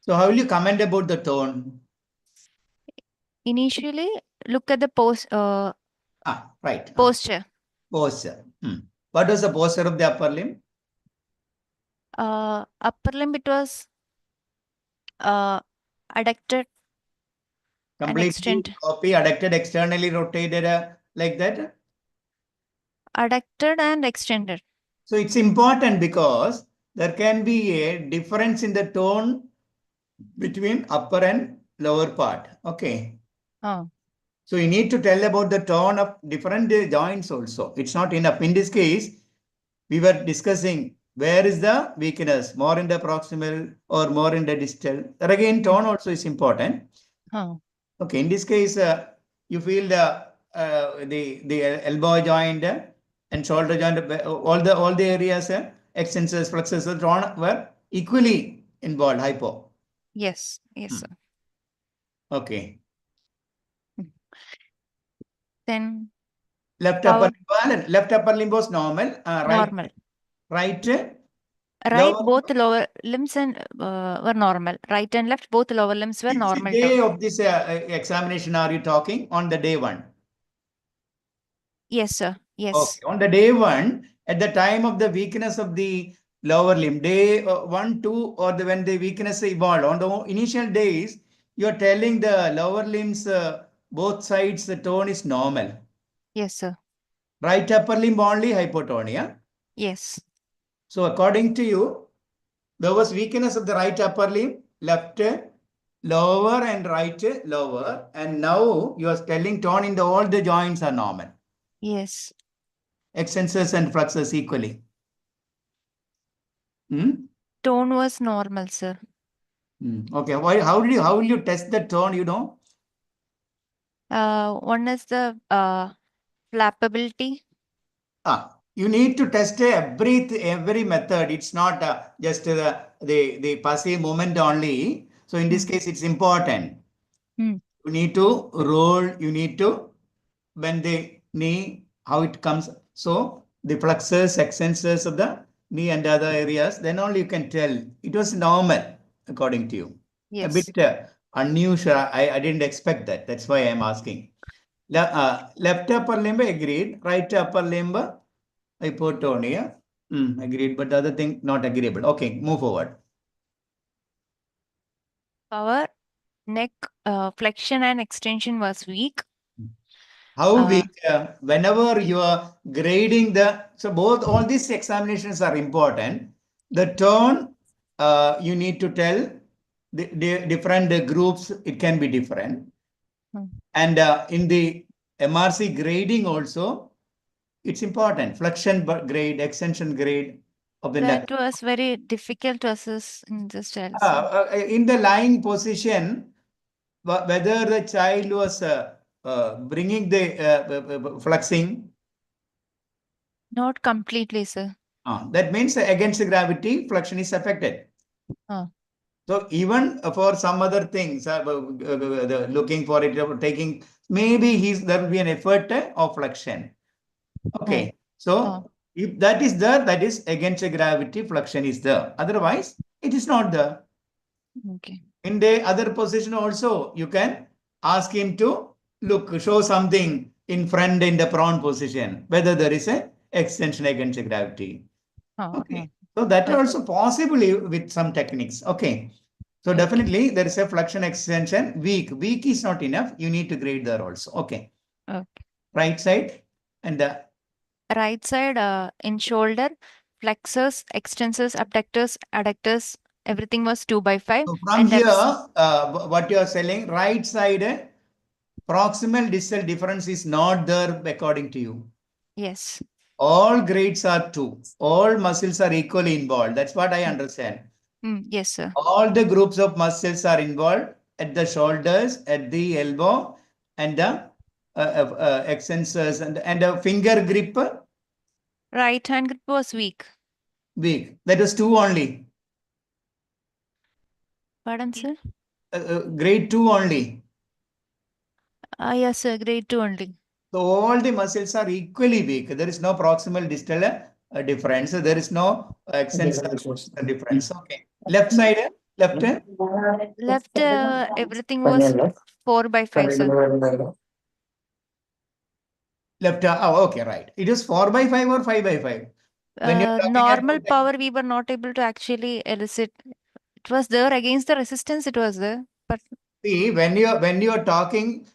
So, how will you comment about the tone? Initially, look at the Right. posture. Posture. What was the posture of the upper limb? Upper limb, it was adducted and Completely extended. copy, adducted, externally rotated like that. Adducted and extended. So, it's important because there can be a difference in the tone between upper and lower part. Okay. Oh. So you need to tell about the tone of different joints also. It's not enough. In this case, we were discussing where is the weakness, more in the proximal or more in the distal. There again, tone also is important. Oh. Okay, in this case, you feel the elbow joint and shoulder joint, all the areas, extensors, flexors, tone were equally involved, hypo. Yes, yes, sir. Okay. Then Left upper limb was normal. normal. Right. Right, Lower, both lower limbs and were normal. Right and left, both lower limbs were which normal day tone. of this examination are you talking? On the day 1. Yes, sir. Yes. Okay. On the day 1, at the time of the weakness of the lower limb, day 1, 2, or when the weakness evolved, on the initial days, you are telling the lower limbs, both sides, the tone is normal. Yes, sir. Right upper limb only hypotonia. Yes. So according to you, there was weakness of the right upper limb, left lower and right lower. And now you are telling tone in all the joints are normal. Yes. Extensors and flexors equally. Tone was normal, sir. Okay. Why? How will you test the tone? You know. One is the flappability. You need to test every method. It's not just the passive movement only. So in this case, it's important. You need to roll. You need to bend the knee. How it comes. So the flexors, extensors of the knee and other areas. Then only you can tell it was normal according to you. Yes. A bit unusual. I didn't expect that. That's why I'm asking. Left upper limb agreed. Right upper limb hypotonia. Agreed. But the other thing not agreeable. Okay, move forward. Power, neck flexion and extension was weak. How weak? Whenever you are grading so all these examinations are important. The tone you need to tell different groups, it can be different. Hmm. And in the MRC grading also, it's important. Flexion grade, extension grade of the That left. was very difficult to assess in this child. sir. In the lying position, whether the child was bringing the flexing, Not completely, sir. that means against the gravity, flexion is affected. Ah. So even for some other things, looking for it, taking, maybe there will be an effort of flexion. Okay, so if that is there, that is against the gravity, flexion is there. Otherwise, it is not there. Okay. In the other position also, you can ask him to show something in front in the prone position, whether there is a extension against the gravity. Okay, so that Okay. also possibly with some techniques. Okay, so Okay. definitely there is a flexion extension. Weak is not enough. You need to grade there also. Okay, Okay. right side and the Right side, in shoulder, flexors, extensors, abductors, adductors, everything was 2/5. so from And here, left what you are selling, right side, proximal distal difference is not there according to you. yes. All grades are 2. All muscles are equally involved. That's what I understand. Yes, sir. All the groups of muscles are involved at the shoulders, at the elbow, and the extensors and the finger grip Right hand grip was weak. weak. That is 2 only. Pardon, sir? Grade 2 only. Yes, sir. Grade 2 only. So all the muscles are equally weak. There is no proximal distal difference. There is no extensor difference. Okay. Left side, left. Left, everything was 4/5, sir. Left. Oh, okay, right. It is 4/5 or 5/5. When you're talking Normal about power, we were not able to actually elicit. It was there against the resistance, it was there. But see, when you're talking,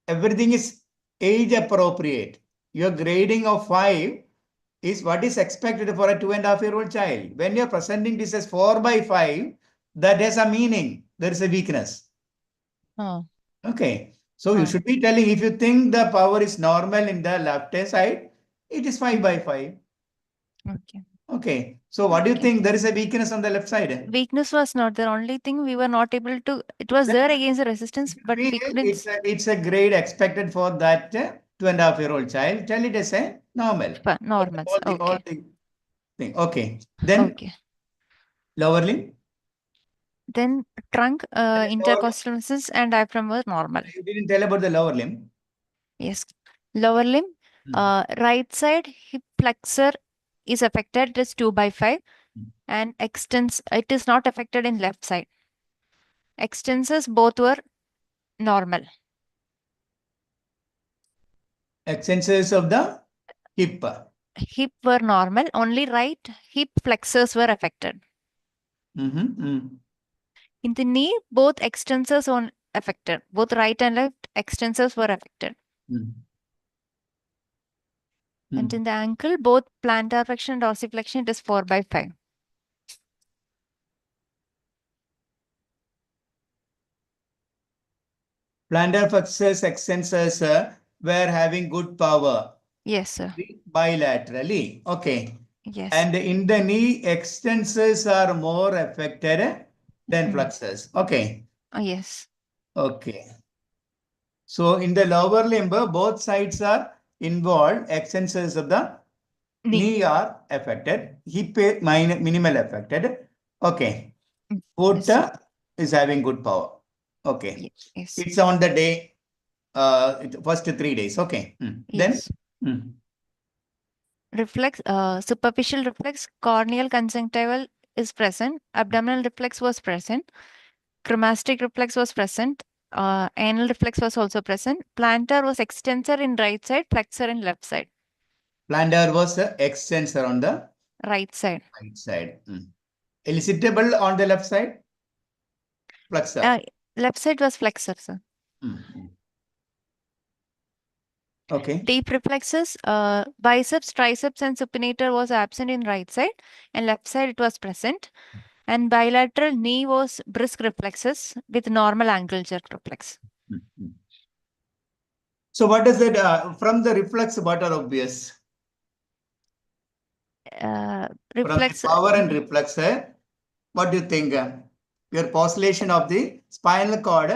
everything is age appropriate. Your grading of 5 is what is expected for a 2.5-year-old child. When you're presenting this as 4/5, that has a meaning. There is a weakness. Okay. So you should be telling, if you think the power is normal in the left side, it is 5/5. okay. Okay. So what do you Okay. think? There is a weakness on the left side. Weakness was not the only thing we were not able to. It was there against the resistance, but we couldn't. It's a grade expected for that 2.5-year-old child. Tell it as a normal. Normal. All Okay. the thing. Okay. Then Okay. lower limb. Then trunk, lower- intercostal muscles, and diaphragm were normal. You didn't tell about the lower limb. Yes. Lower limb, right side hip flexor is affected. It is 2/5, and extends. It is not affected in left side. Extensors both were normal. Extensors of the hip. Hip were normal. Only right hip flexors were affected. In the knee, both extensors were affected. Both right and left extensors were affected. And in the ankle, both plantar flexion and dorsiflexion, it is 4/5. Plantar flexors, extensors were having good power. Yes, sir. Bilaterally. Okay. Yes. And in the knee, extensors are more affected than flexors. Okay. Yes. Okay. So in the lower limb, both sides are involved. Extensors of the knee are affected. Hip minimal affected. Okay. Foot Yes. is having good power. Okay. Yes. It's on the day, first 3 days. Okay. Yes. Then. Reflex, superficial reflex, corneal conjunctival is present. Abdominal reflex was present. Chromastic reflex was present. Anal reflex was also present. Plantar was extensor in right side, flexor in left side. Plantar was extensor on the right side. Right side. Elicitable on the left side? Flexor. Left side was flexor, sir. Okay. Deep reflexes, biceps, triceps, and supinator was absent in right side, and left side it was present. And bilateral knee was brisk reflexes with normal angle jerk reflex. So what is it from the reflex? What are obvious? Reflex. From the power and reflex, what do you think? Your postulation of the spinal cord,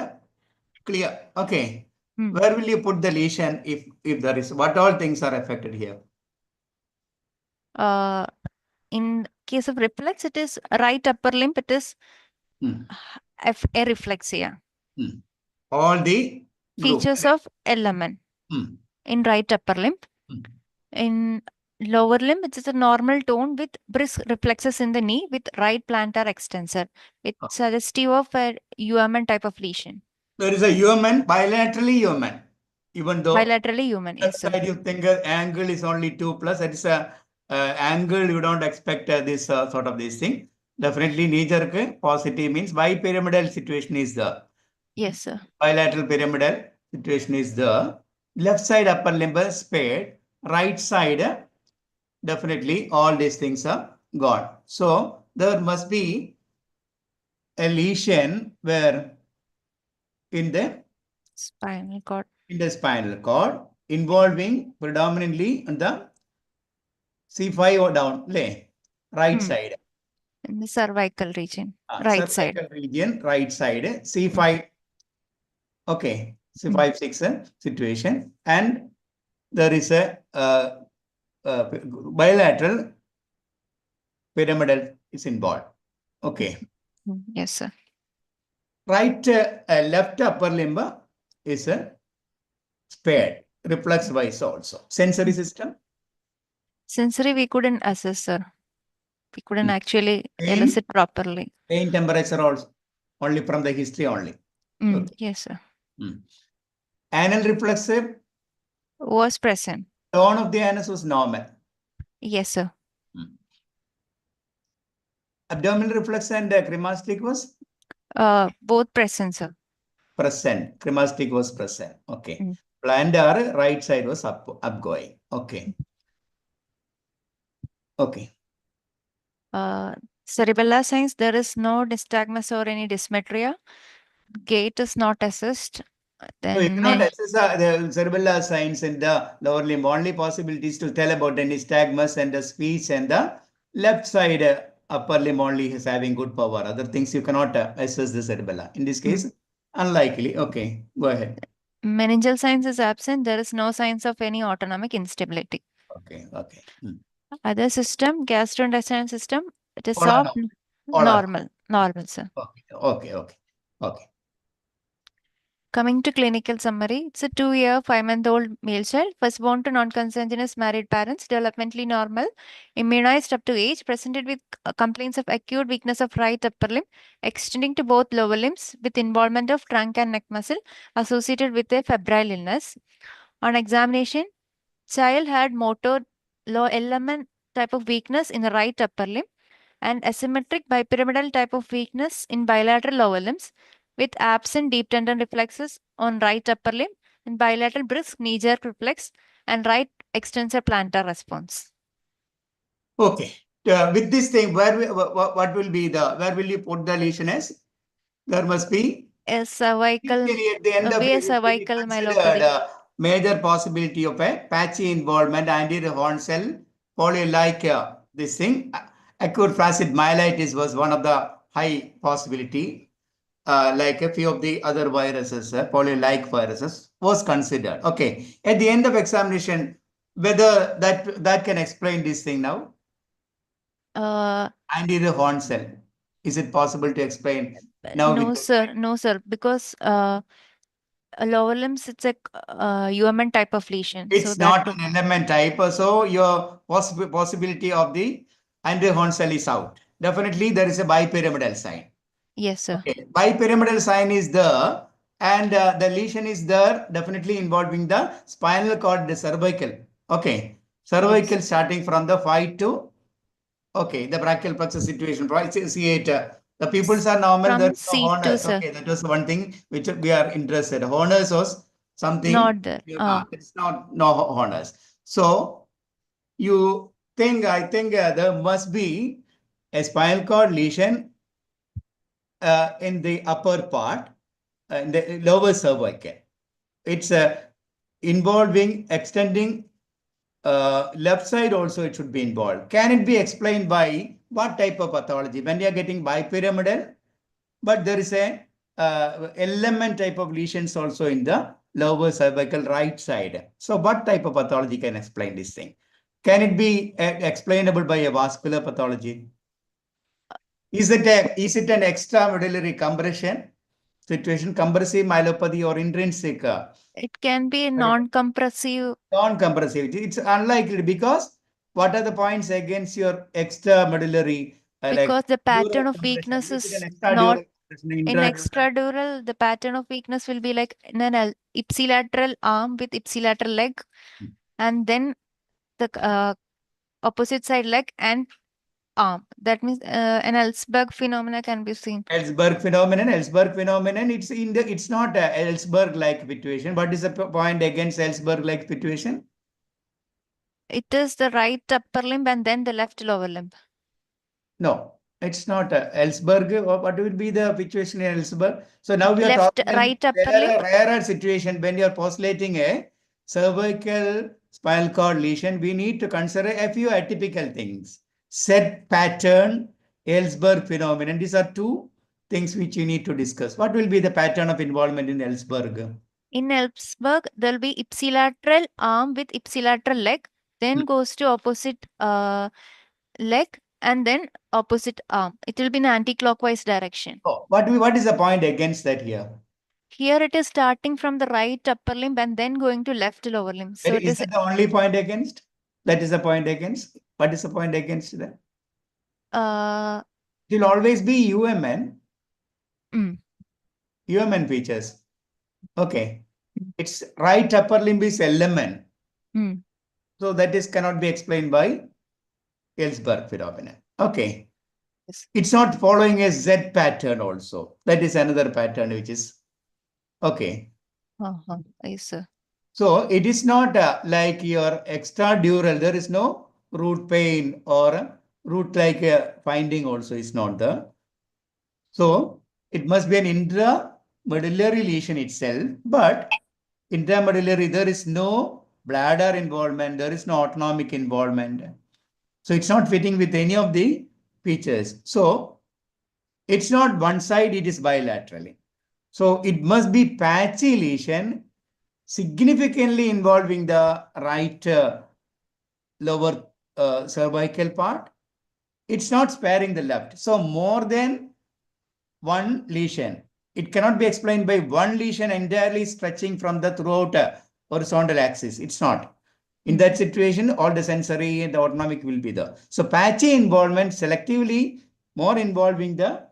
clear. Okay. Where will you put the lesion if there is? What all things are affected here? In case of reflex, it is right upper limb. It is a reflexia. All the Features of LMN in right upper limb. In lower limb, it is a normal tone with brisk reflexes in the knee with right plantar extensor. It's suggestive of a UMN type of lesion. There is a human, bilaterally human. Even though Bilaterally human, yes, sir. side you think angle is only 2 plus, that is a angle you don't expect this sort of this thing. Definitely knee jerk positive means bipyramidal situation is the Yes, sir. Bilateral pyramidal situation is the left side upper limb spared, right side definitely all these things are gone. So there must be a lesion where in the spinal cord involving predominantly on the C5 or down right side. In the cervical region, right side. Cervical region, right side, C5. Okay, C5, 6 situation, and there is a bilateral pyramidal is involved. Okay. Yes, sir. Right, left upper limb is spared, reflex wise also. Sensory system? Sensory, we couldn't assess, sir. We couldn't actually elicit properly. Pain temperature also, only from the history only. Okay. Yes, sir. Anal reflex Was present. tone of the anus was normal. Yes, sir. Abdominal reflex and cremastic was? Both present, sir. Present. Cremastic was present. Okay. Plantar right side was upgoing. Okay. Okay. Cerebellar signs, there is no nystagmus or any dysmetria. Gait is not assessed. Then so you cannot assess the cerebellar signs in the lower limb. Only possibilities to tell about the nystagmus and the speech and the left side upper limb only is having good power. Other things you cannot assess the cerebellar. In this case, unlikely. Okay, go ahead. Meningeal signs is absent. There is no signs of any autonomic instability. Okay. Other system, gastrointestinal system, it is Hold on soft, now. normal, sir. Okay. Coming to clinical summary, it's a 2-year, 5-month-old male child, first born to non-consanguineous married parents, developmentally normal, immunized up to age, presented with complaints of acute weakness of right upper limb, extending to both lower limbs, with involvement of trunk and neck muscle associated with a febrile illness. On examination, child had motor low element type of weakness in the right upper limb and asymmetric bipyramidal type of weakness in bilateral lower limbs with absent deep tendon reflexes on right upper limb and bilateral brisk knee jerk reflex and right extensor plantar response. Okay. With this thing, what will be where will you put the lesion as? There must be a cervical, at the end of a cervical myelopathy. Major possibility of a patchy involvement, anterior horn cell, polio-like this thing. Acute flaccid myelitis was one of the high possibility. Like a few of the other viruses, polio-like viruses, was considered. Okay. At the end of examination, whether that can explain this thing now? Anterior horn cell. Is it possible to explain now? No, sir. Because lower limbs, it's a UMN type of lesion. It's so not an element type. So your possibility of the anterior horn cell is out. Definitely there is a bipyramidal sign. Yes, sir. Okay. Bipyramidal sign is there and the lesion is there, definitely involving the spinal cord, the cervical. Okay. Cervical starting from the 5 to, okay, the brachial plexus situation, right? C8. The pupils are normal. There's no C2, horners. sir. Okay, that was one thing which we are interested. Horners was something. Not there. It's not no horners. So I think there must be a spinal cord lesion in the upper part, in the lower cervical. It's involving extending left side also it should be involved. Can it be explained by what type of pathology? When you are getting bipyramidal, but there is a element type of lesions also in the lower cervical right side. So what type of pathology can explain this thing? Can it be explainable by a vascular pathology? Is it an extramedullary compression situation, compressive myelopathy or intrinsic? It can be non-compressive. Non-compressive. It's unlikely because what are the points against your extramedullary? Because the pattern dural of compression? weakness Is it is an not extradural compression, in intradural? extradural. The pattern of weakness will be like in an ipsilateral arm with ipsilateral leg, and then the opposite side leg and arm. That means an Ellsberg phenomena can be seen. Ellsberg phenomenon. It's not a Ellsberg-like situation. What is the point against Ellsberg-like situation? It is the right upper limb and then the left lower limb. No, it's not Ellsberg. What would be the situation in Ellsberg? So now we are Left, talking. right upper There are limb. a rarer situation when you are postulating a cervical spinal cord lesion. We need to consider a few atypical things. Set pattern, Ellsberg phenomenon. These are two things which you need to discuss. What will be the pattern of involvement in Ellsberg? In Ellsberg, there will be ipsilateral arm with ipsilateral leg, then goes to opposite leg and then opposite arm. It will be in anti-clockwise direction. Oh, what is the point against that here? Here it is starting from the right upper limb and then going to left lower limb. So it Is is that the only point against? That is the point against. What is the point against that? It will always be UMN. UMN features. Okay. Its right upper limb is LMN. So that is cannot be explained by Ellsberg phenomenon. Okay. Yes. It's not following a Z pattern also. That is another pattern which is okay. Yes, sir. So it is not like your extradural. There is no root pain or root like finding also is not there. So it must be an intramedullary lesion itself, but intramedullary, there is no bladder involvement, there is no autonomic involvement. So it's not fitting with any of the features. So it's not one side, it is bilaterally. So it must be patchy lesion significantly involving the right lower cervical part. It's not sparing the left. So more than one lesion. It cannot be explained by one lesion entirely stretching from the throughout horizontal axis. It's not. In that situation, all the sensory and the autonomic will be there. So patchy involvement selectively more involving the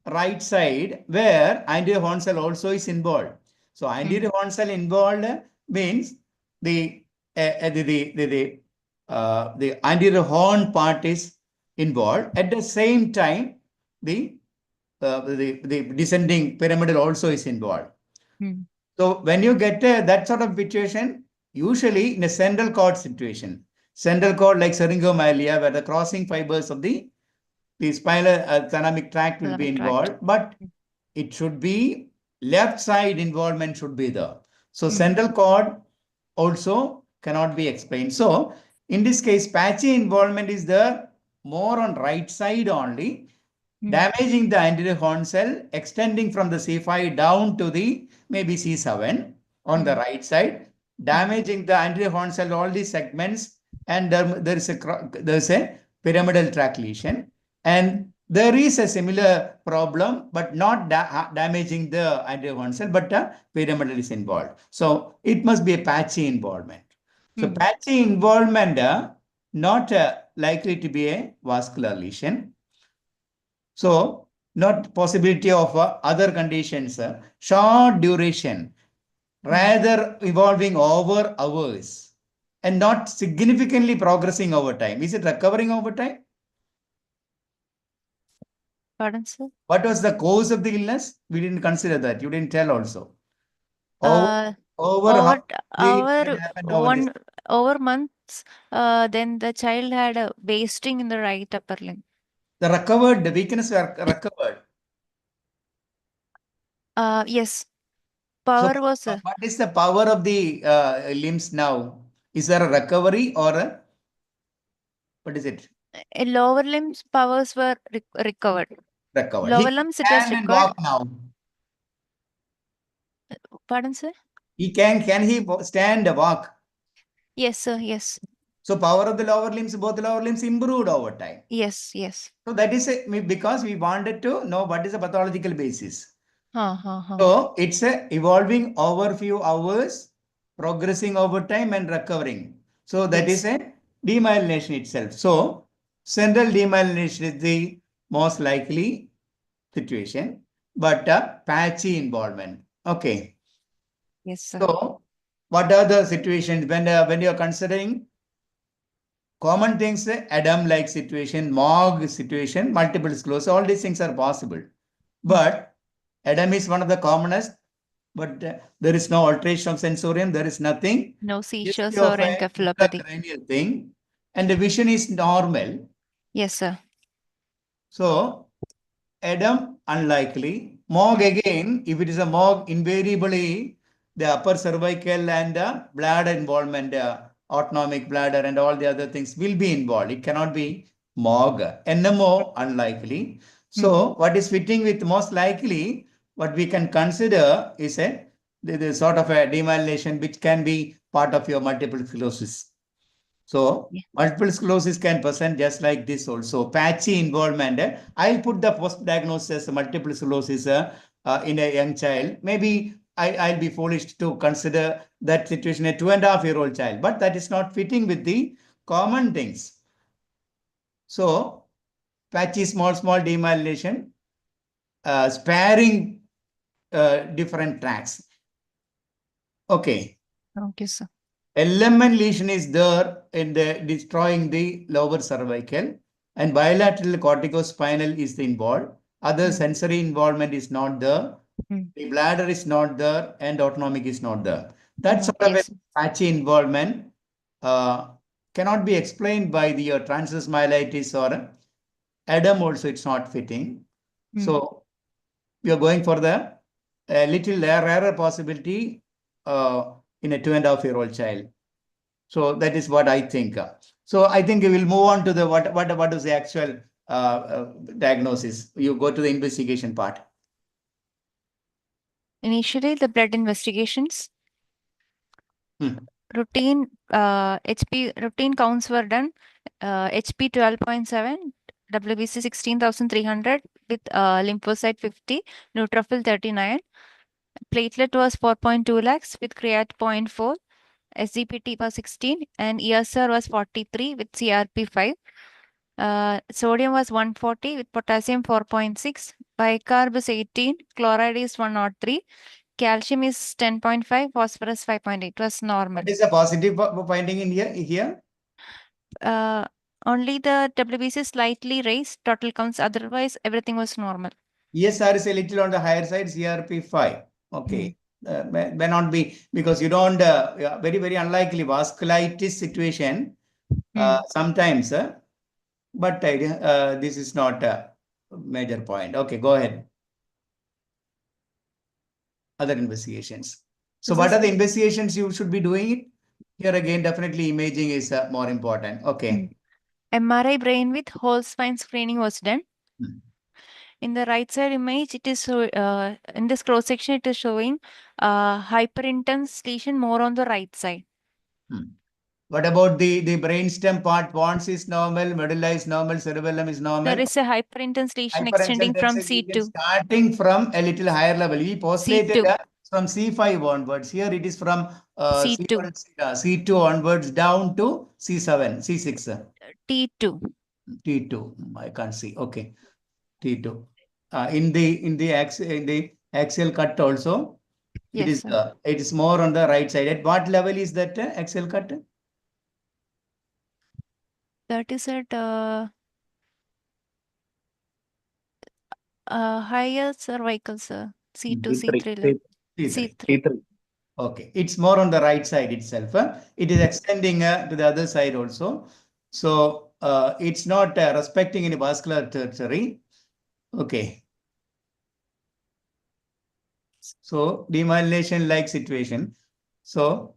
right side where anterior horn cell also is involved. So anterior horn cell involved means the anterior horn part is involved. At the same time, the descending pyramidal also is involved. So when you get that sort of situation, usually in a central cord situation, central cord like syringomyelia, where the crossing fibers of the spinal thalamic tract will be involved, but it should be left side involvement should be there. So central cord also cannot be explained. So in this case, patchy involvement is there more on right side only, damaging the anterior horn cell, extending from the C5 down to the maybe C7 on the right side, damaging the anterior horn cell, all these segments, and there is a pyramidal tract lesion. And there is a similar problem, but not damaging the anterior horn cell, but pyramidal is involved. So it must be a patchy involvement. So patchy involvement, not likely to be a vascular lesion. So not possibility of other conditions, short duration, rather evolving over hours and not significantly progressing over time. Is it recovering over time? Pardon, sir? What was the cause of the illness? We didn't consider that. You didn't tell also. Over months, then the child had a wasting in the right upper limb. the recovered, the weakness were recovered. Yes. So, Power was what is the power of the limbs now? Is there a recovery or a, what is it? lower limbs powers were recovered. Recovered. Lower He limbs it was can and recovered. walk now. Pardon, sir? He can he stand and walk? Yes, sir. Yes. So power of the lower limbs, both lower limbs improved over time. Yes. Yes. So that is because we wanted to know what is the pathological basis. Huh. So it's a evolving over few hours, progressing over time and recovering. So that is Yes. a demyelination itself. So central demyelination is the most likely situation, but patchy involvement. Okay. Yes, sir. So what are the situations when you are considering common things, Adam-like situation, Mog situation, multiple sclerosis, all these things are possible. But Adam is one of the commonest, but there is no alteration of sensorium, there is nothing. No seizures History or of a encephalopathy. intracranial thing, and the vision is normal. Yes, sir. So Adam, unlikely. Mog again, if it is a Mog, invariably the upper cervical and bladder involvement, autonomic bladder and all the other things will be involved. It cannot be Mog. NMO, unlikely. So what is fitting with most likely, what we can consider is the sort of a demyelination which can be part of your multiple sclerosis. So multiple sclerosis can present just like this also. Patchy involvement. I'll put the post-diagnosis multiple sclerosis in a young child. Maybe I'll be foolish to consider that situation a 2.5-year-old child, but that is not fitting with the common things. So patchy small demyelination, sparing different tracks. Okay. Okay, sir. Element lesion is there in the destroying the lower cervical, and bilateral corticospinal is involved. Other sensory involvement is not there. The bladder is not there, and autonomic is not there. That sort of a Yes. patchy involvement cannot be explained by the transverse myelitis or Adam also it's not fitting. So we are going for the little rarer possibility in a 2.5-year-old child. So that is what I think. So I think we will move on to the what is the actual diagnosis. You go to the investigation part. Initially, the blood investigations. Routine routine counts were done. HP 12.7, WBC 16,300 with lymphocyte 50, neutrophil 39. Platelet was 4.2 lakhs with creat 0.4. SGPT was 16 and ESR was 43 with CRP 5. Sodium was 140 with potassium 4.6. Bicarb is 18. Chloride is 103. Calcium is 10.5. Phosphorus 5.8. It was normal. What is the positive finding in here? Only the WBC slightly raised total counts. Otherwise, everything was normal. ESR is a little on the higher side. CRP 5. Okay. May not be because you don't very unlikely vasculitis situation sometimes. But this is not a major point. Okay, go ahead. Other investigations. So what are the investigations you should be doing? Here again, definitely imaging is more important. Okay. MRI brain with whole spine screening was done. In the right side image, it is in this cross section, it is showing hyperintense lesion more on the right side. What about the brainstem part? Pons is normal, medulla is normal, cerebellum is normal. There is a hyperintense lesion extending from C2. Starting from a little higher level. We postulated from C5 onwards. Here it is from C2. C2 onwards down to C7, C6. T2. T2. I can't see. Okay. T2. In the axial cut also, Yes, it is more on the right side. At what level is that axial cut? that is at higher cervical, sir. C2, C3 level. C3. Okay, it's more on the right side itself. It is extending to the other side also. So it's not respecting any vascular territory. Okay. So demyelination-like situation. So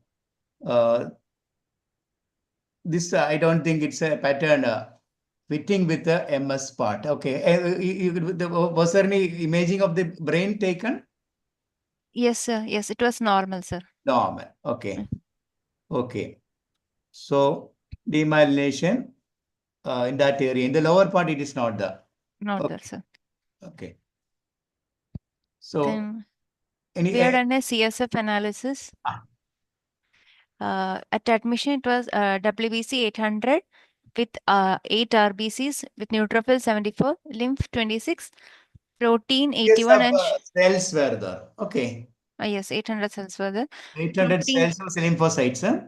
this I don't think it's a pattern fitting with the MS part. Okay. Was there any imaging of the brain taken? Yes, sir. Yes, it was normal, sir. Normal. Okay. Okay. So demyelination in that area. In the lower part, it is not there. Not Okay. there, sir. Okay. So Then any we had done a CSF analysis. Ah. At admission, it was WBC 800 with 8 RBCs with neutrophil 74, lymph 26, protein yes, 81, and cells were there. Okay. yes, 800 cells were there. 800 Protein cells of lymphocytes, huh?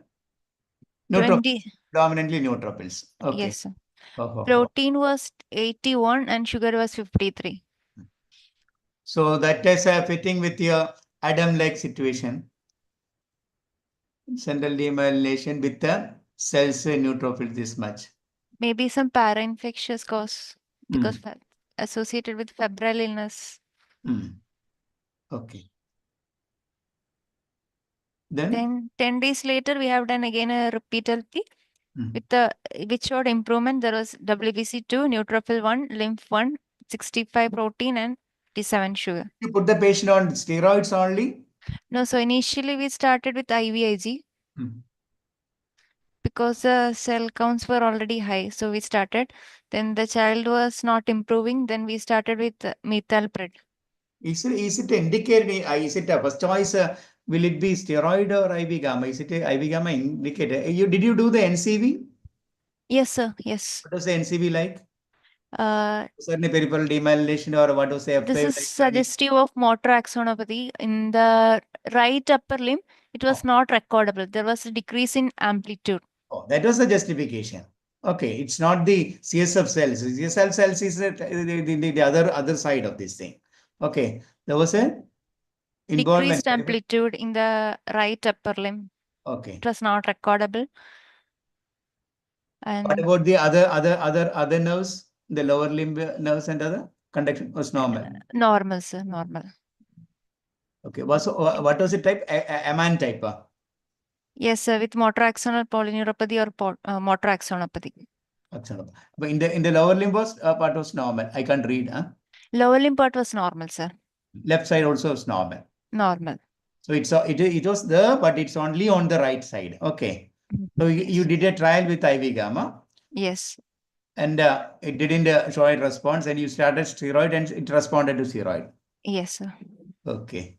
20. Predominantly neutrophils. Okay. Yes, sir. Oh. Protein was 81 and sugar was 53. So that is fitting with your Adam-like situation. Central demyelination with the cells neutrophils this much. Maybe some para-infectious cause because Mm. associated with febrile illness. Mm. Okay. Then 10 days later, we have done again a repeat LP with the which showed improvement. There was WBC2, neutrophil 1, lymph 1, 65 protein, and 57 sugar. you put the patient on steroids only? No, so initially we started with IVIG Mm. because the cell counts were already high. So we started. Then the child was not improving. Then we started with methylpred. Is it indicated? Is it a first choice? Will it be steroid or IV gamma? Is it a IV gamma indicated? Did you do the NCV? Yes, sir. Yes. What was the NCV like? Uh, Certainly peripheral demyelination or what was the F5? This is suggestive of motor axonopathy. In the right upper limb, it was not recordable. There was a decrease in amplitude. Oh, that was the justification. Okay, it's not the CSF cells. CSF cells is the other side of this thing. Okay, there was a involvement. Decreased amplitude in the right upper limb. Okay. It was not recordable. And what about the other nerves, the lower limb nerves and other conduction was normal? Normal, sir, normal. Okay, what was it type? Aman type? Yes, sir, with motor axonal polyneuropathy or motor axonopathy. But in the lower limb was part was normal. I can't read. Lower limb part was normal, sir. Left side also was normal. Normal. So it was there, but it's only on the right side. Okay. So you did a trial with IV gamma. Yes. And it didn't show a response, and you started steroid, and it responded to steroid. Yes, sir. Okay.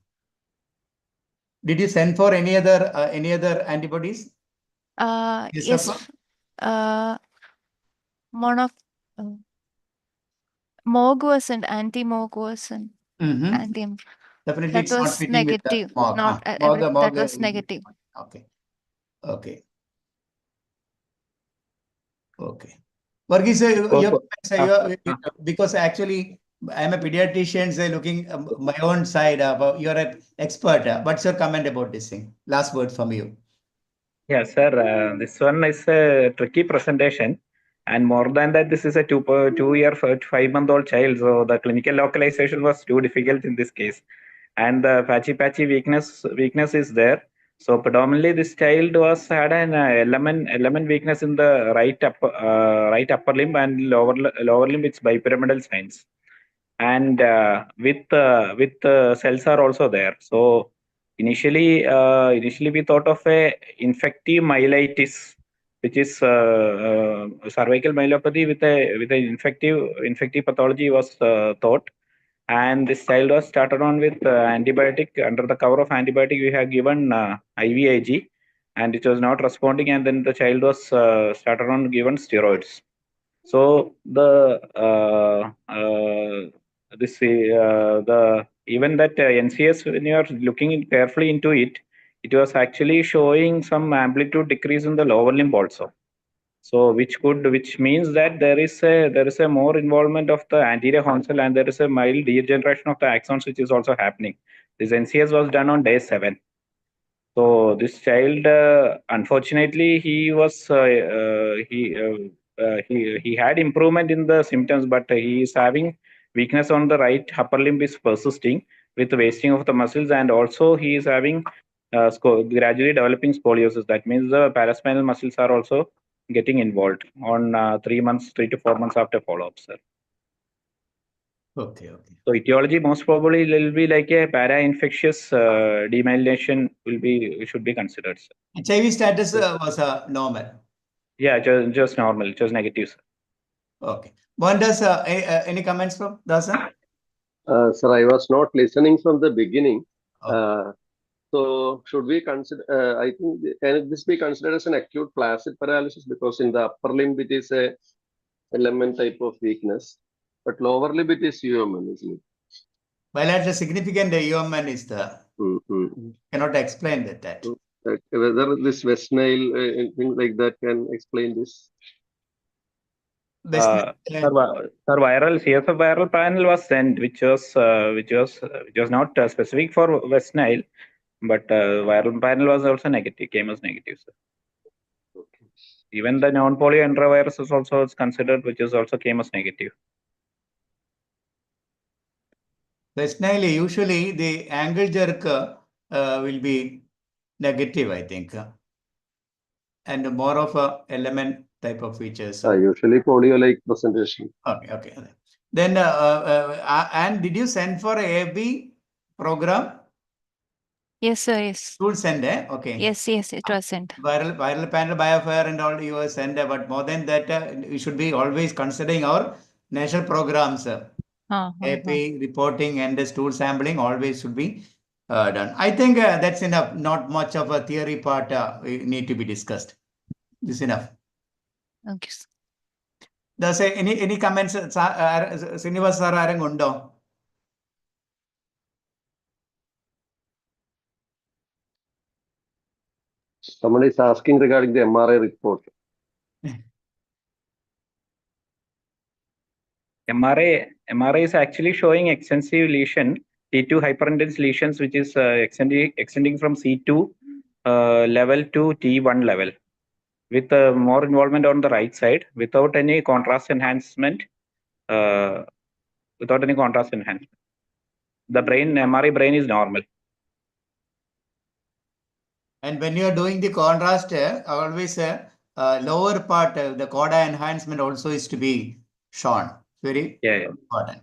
Did you send for any other antibodies? Yes. MOG was and anti-MOG was and anti. Definitely, that it's not was fitting negative. with the Not that was negative. Okay. Okay. Okay. Varghese, because actually I'm a pediatrician, so looking my own side. You're an expert. What's your comment about this thing? Last word from you. Yeah, sir. This one is a tricky presentation. And more than that, this is a 2-year, 5-month-old child. So the clinical localization was too difficult in this case. And the patchy weakness is there. So predominantly, this child had an element weakness in the right upper limb and lower limb. It's bipyramidal signs, and with cells are also there. So initially we thought of a infective myelitis, which is cervical myelopathy with a infective pathology was thought. And this child was started on with antibiotic. Under the cover of antibiotic, we have given IVIG, and it was not responding. And then the child was started on given steroids. So the even that NCS, when you are looking carefully into it, it was actually showing some amplitude decrease in the lower limb also. So which means that there is a more involvement of the anterior horn cell, and there is a mild degeneration of the axons, which is also happening. This NCS was done on day 7. So this child, unfortunately, he had improvement in the symptoms, but he is having weakness on the right upper limb is persisting. with wasting of the muscles, and also he is having gradually developing scoliosis. That means the paraspinal muscles are also getting involved on 3 months, 3 to 4 months after follow-up, sir. Okay, okay. So etiology most probably will be like a para-infectious demyelination should be considered, sir. HIV status was normal. Yeah, just normal, just negative, sir. Okay. Mohandas, any comments from Dasan? Sir, I was not listening from the beginning. Okay. So should we consider, I think, can this be considered as an acute flaccid paralysis? Because in the upper limb, it is a element type of weakness, but lower limb, it is UMN, isn't it? Well, at the significant UMN is the, cannot explain that. Whether this Westnile, things like that can explain this? Sir, viral CSF viral panel was sent, which was not specific for West Nile, but viral panel was also negative, came as negative, sir. Okay. Even the non-polio enterovirus is also considered, which is also came as negative. West Nile, usually the angle jerk will be negative, I think, and more of a element type of features. Usually polio-like presentation. Okay. Then, and did you send for AB program? Yes, sir. Yes. Tool send, okay. Yes, it was sent. Viral panel biofire and all you send, but more than that, we should be always considering our national programs. AP reporting and the stool sampling always should be done. I think that's enough. Not much of a theory part need to be discussed. This is enough. Okay. Does any comments? Srinivas sir arengundo? Someone is asking regarding the MRI report. MRI is actually showing extensive lesion, T2 hyperintense lesions, which is extending from C2 level to T1 level, with more involvement on the right side, without any contrast enhancement. The MRI brain is normal. And when you are doing the contrast, always lower part, the coda enhancement also is to be shown. Very important.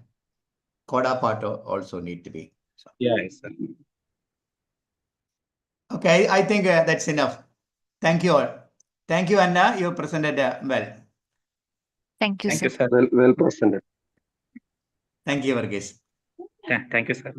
Coda part also need to be shown. Yes, sir. Okay, I think that's enough. Thank you all. Thank you, Anna. You presented well. Thank you, Thank sir. you, sir. Well presented. Thank you, Varghese. Thank you, sir.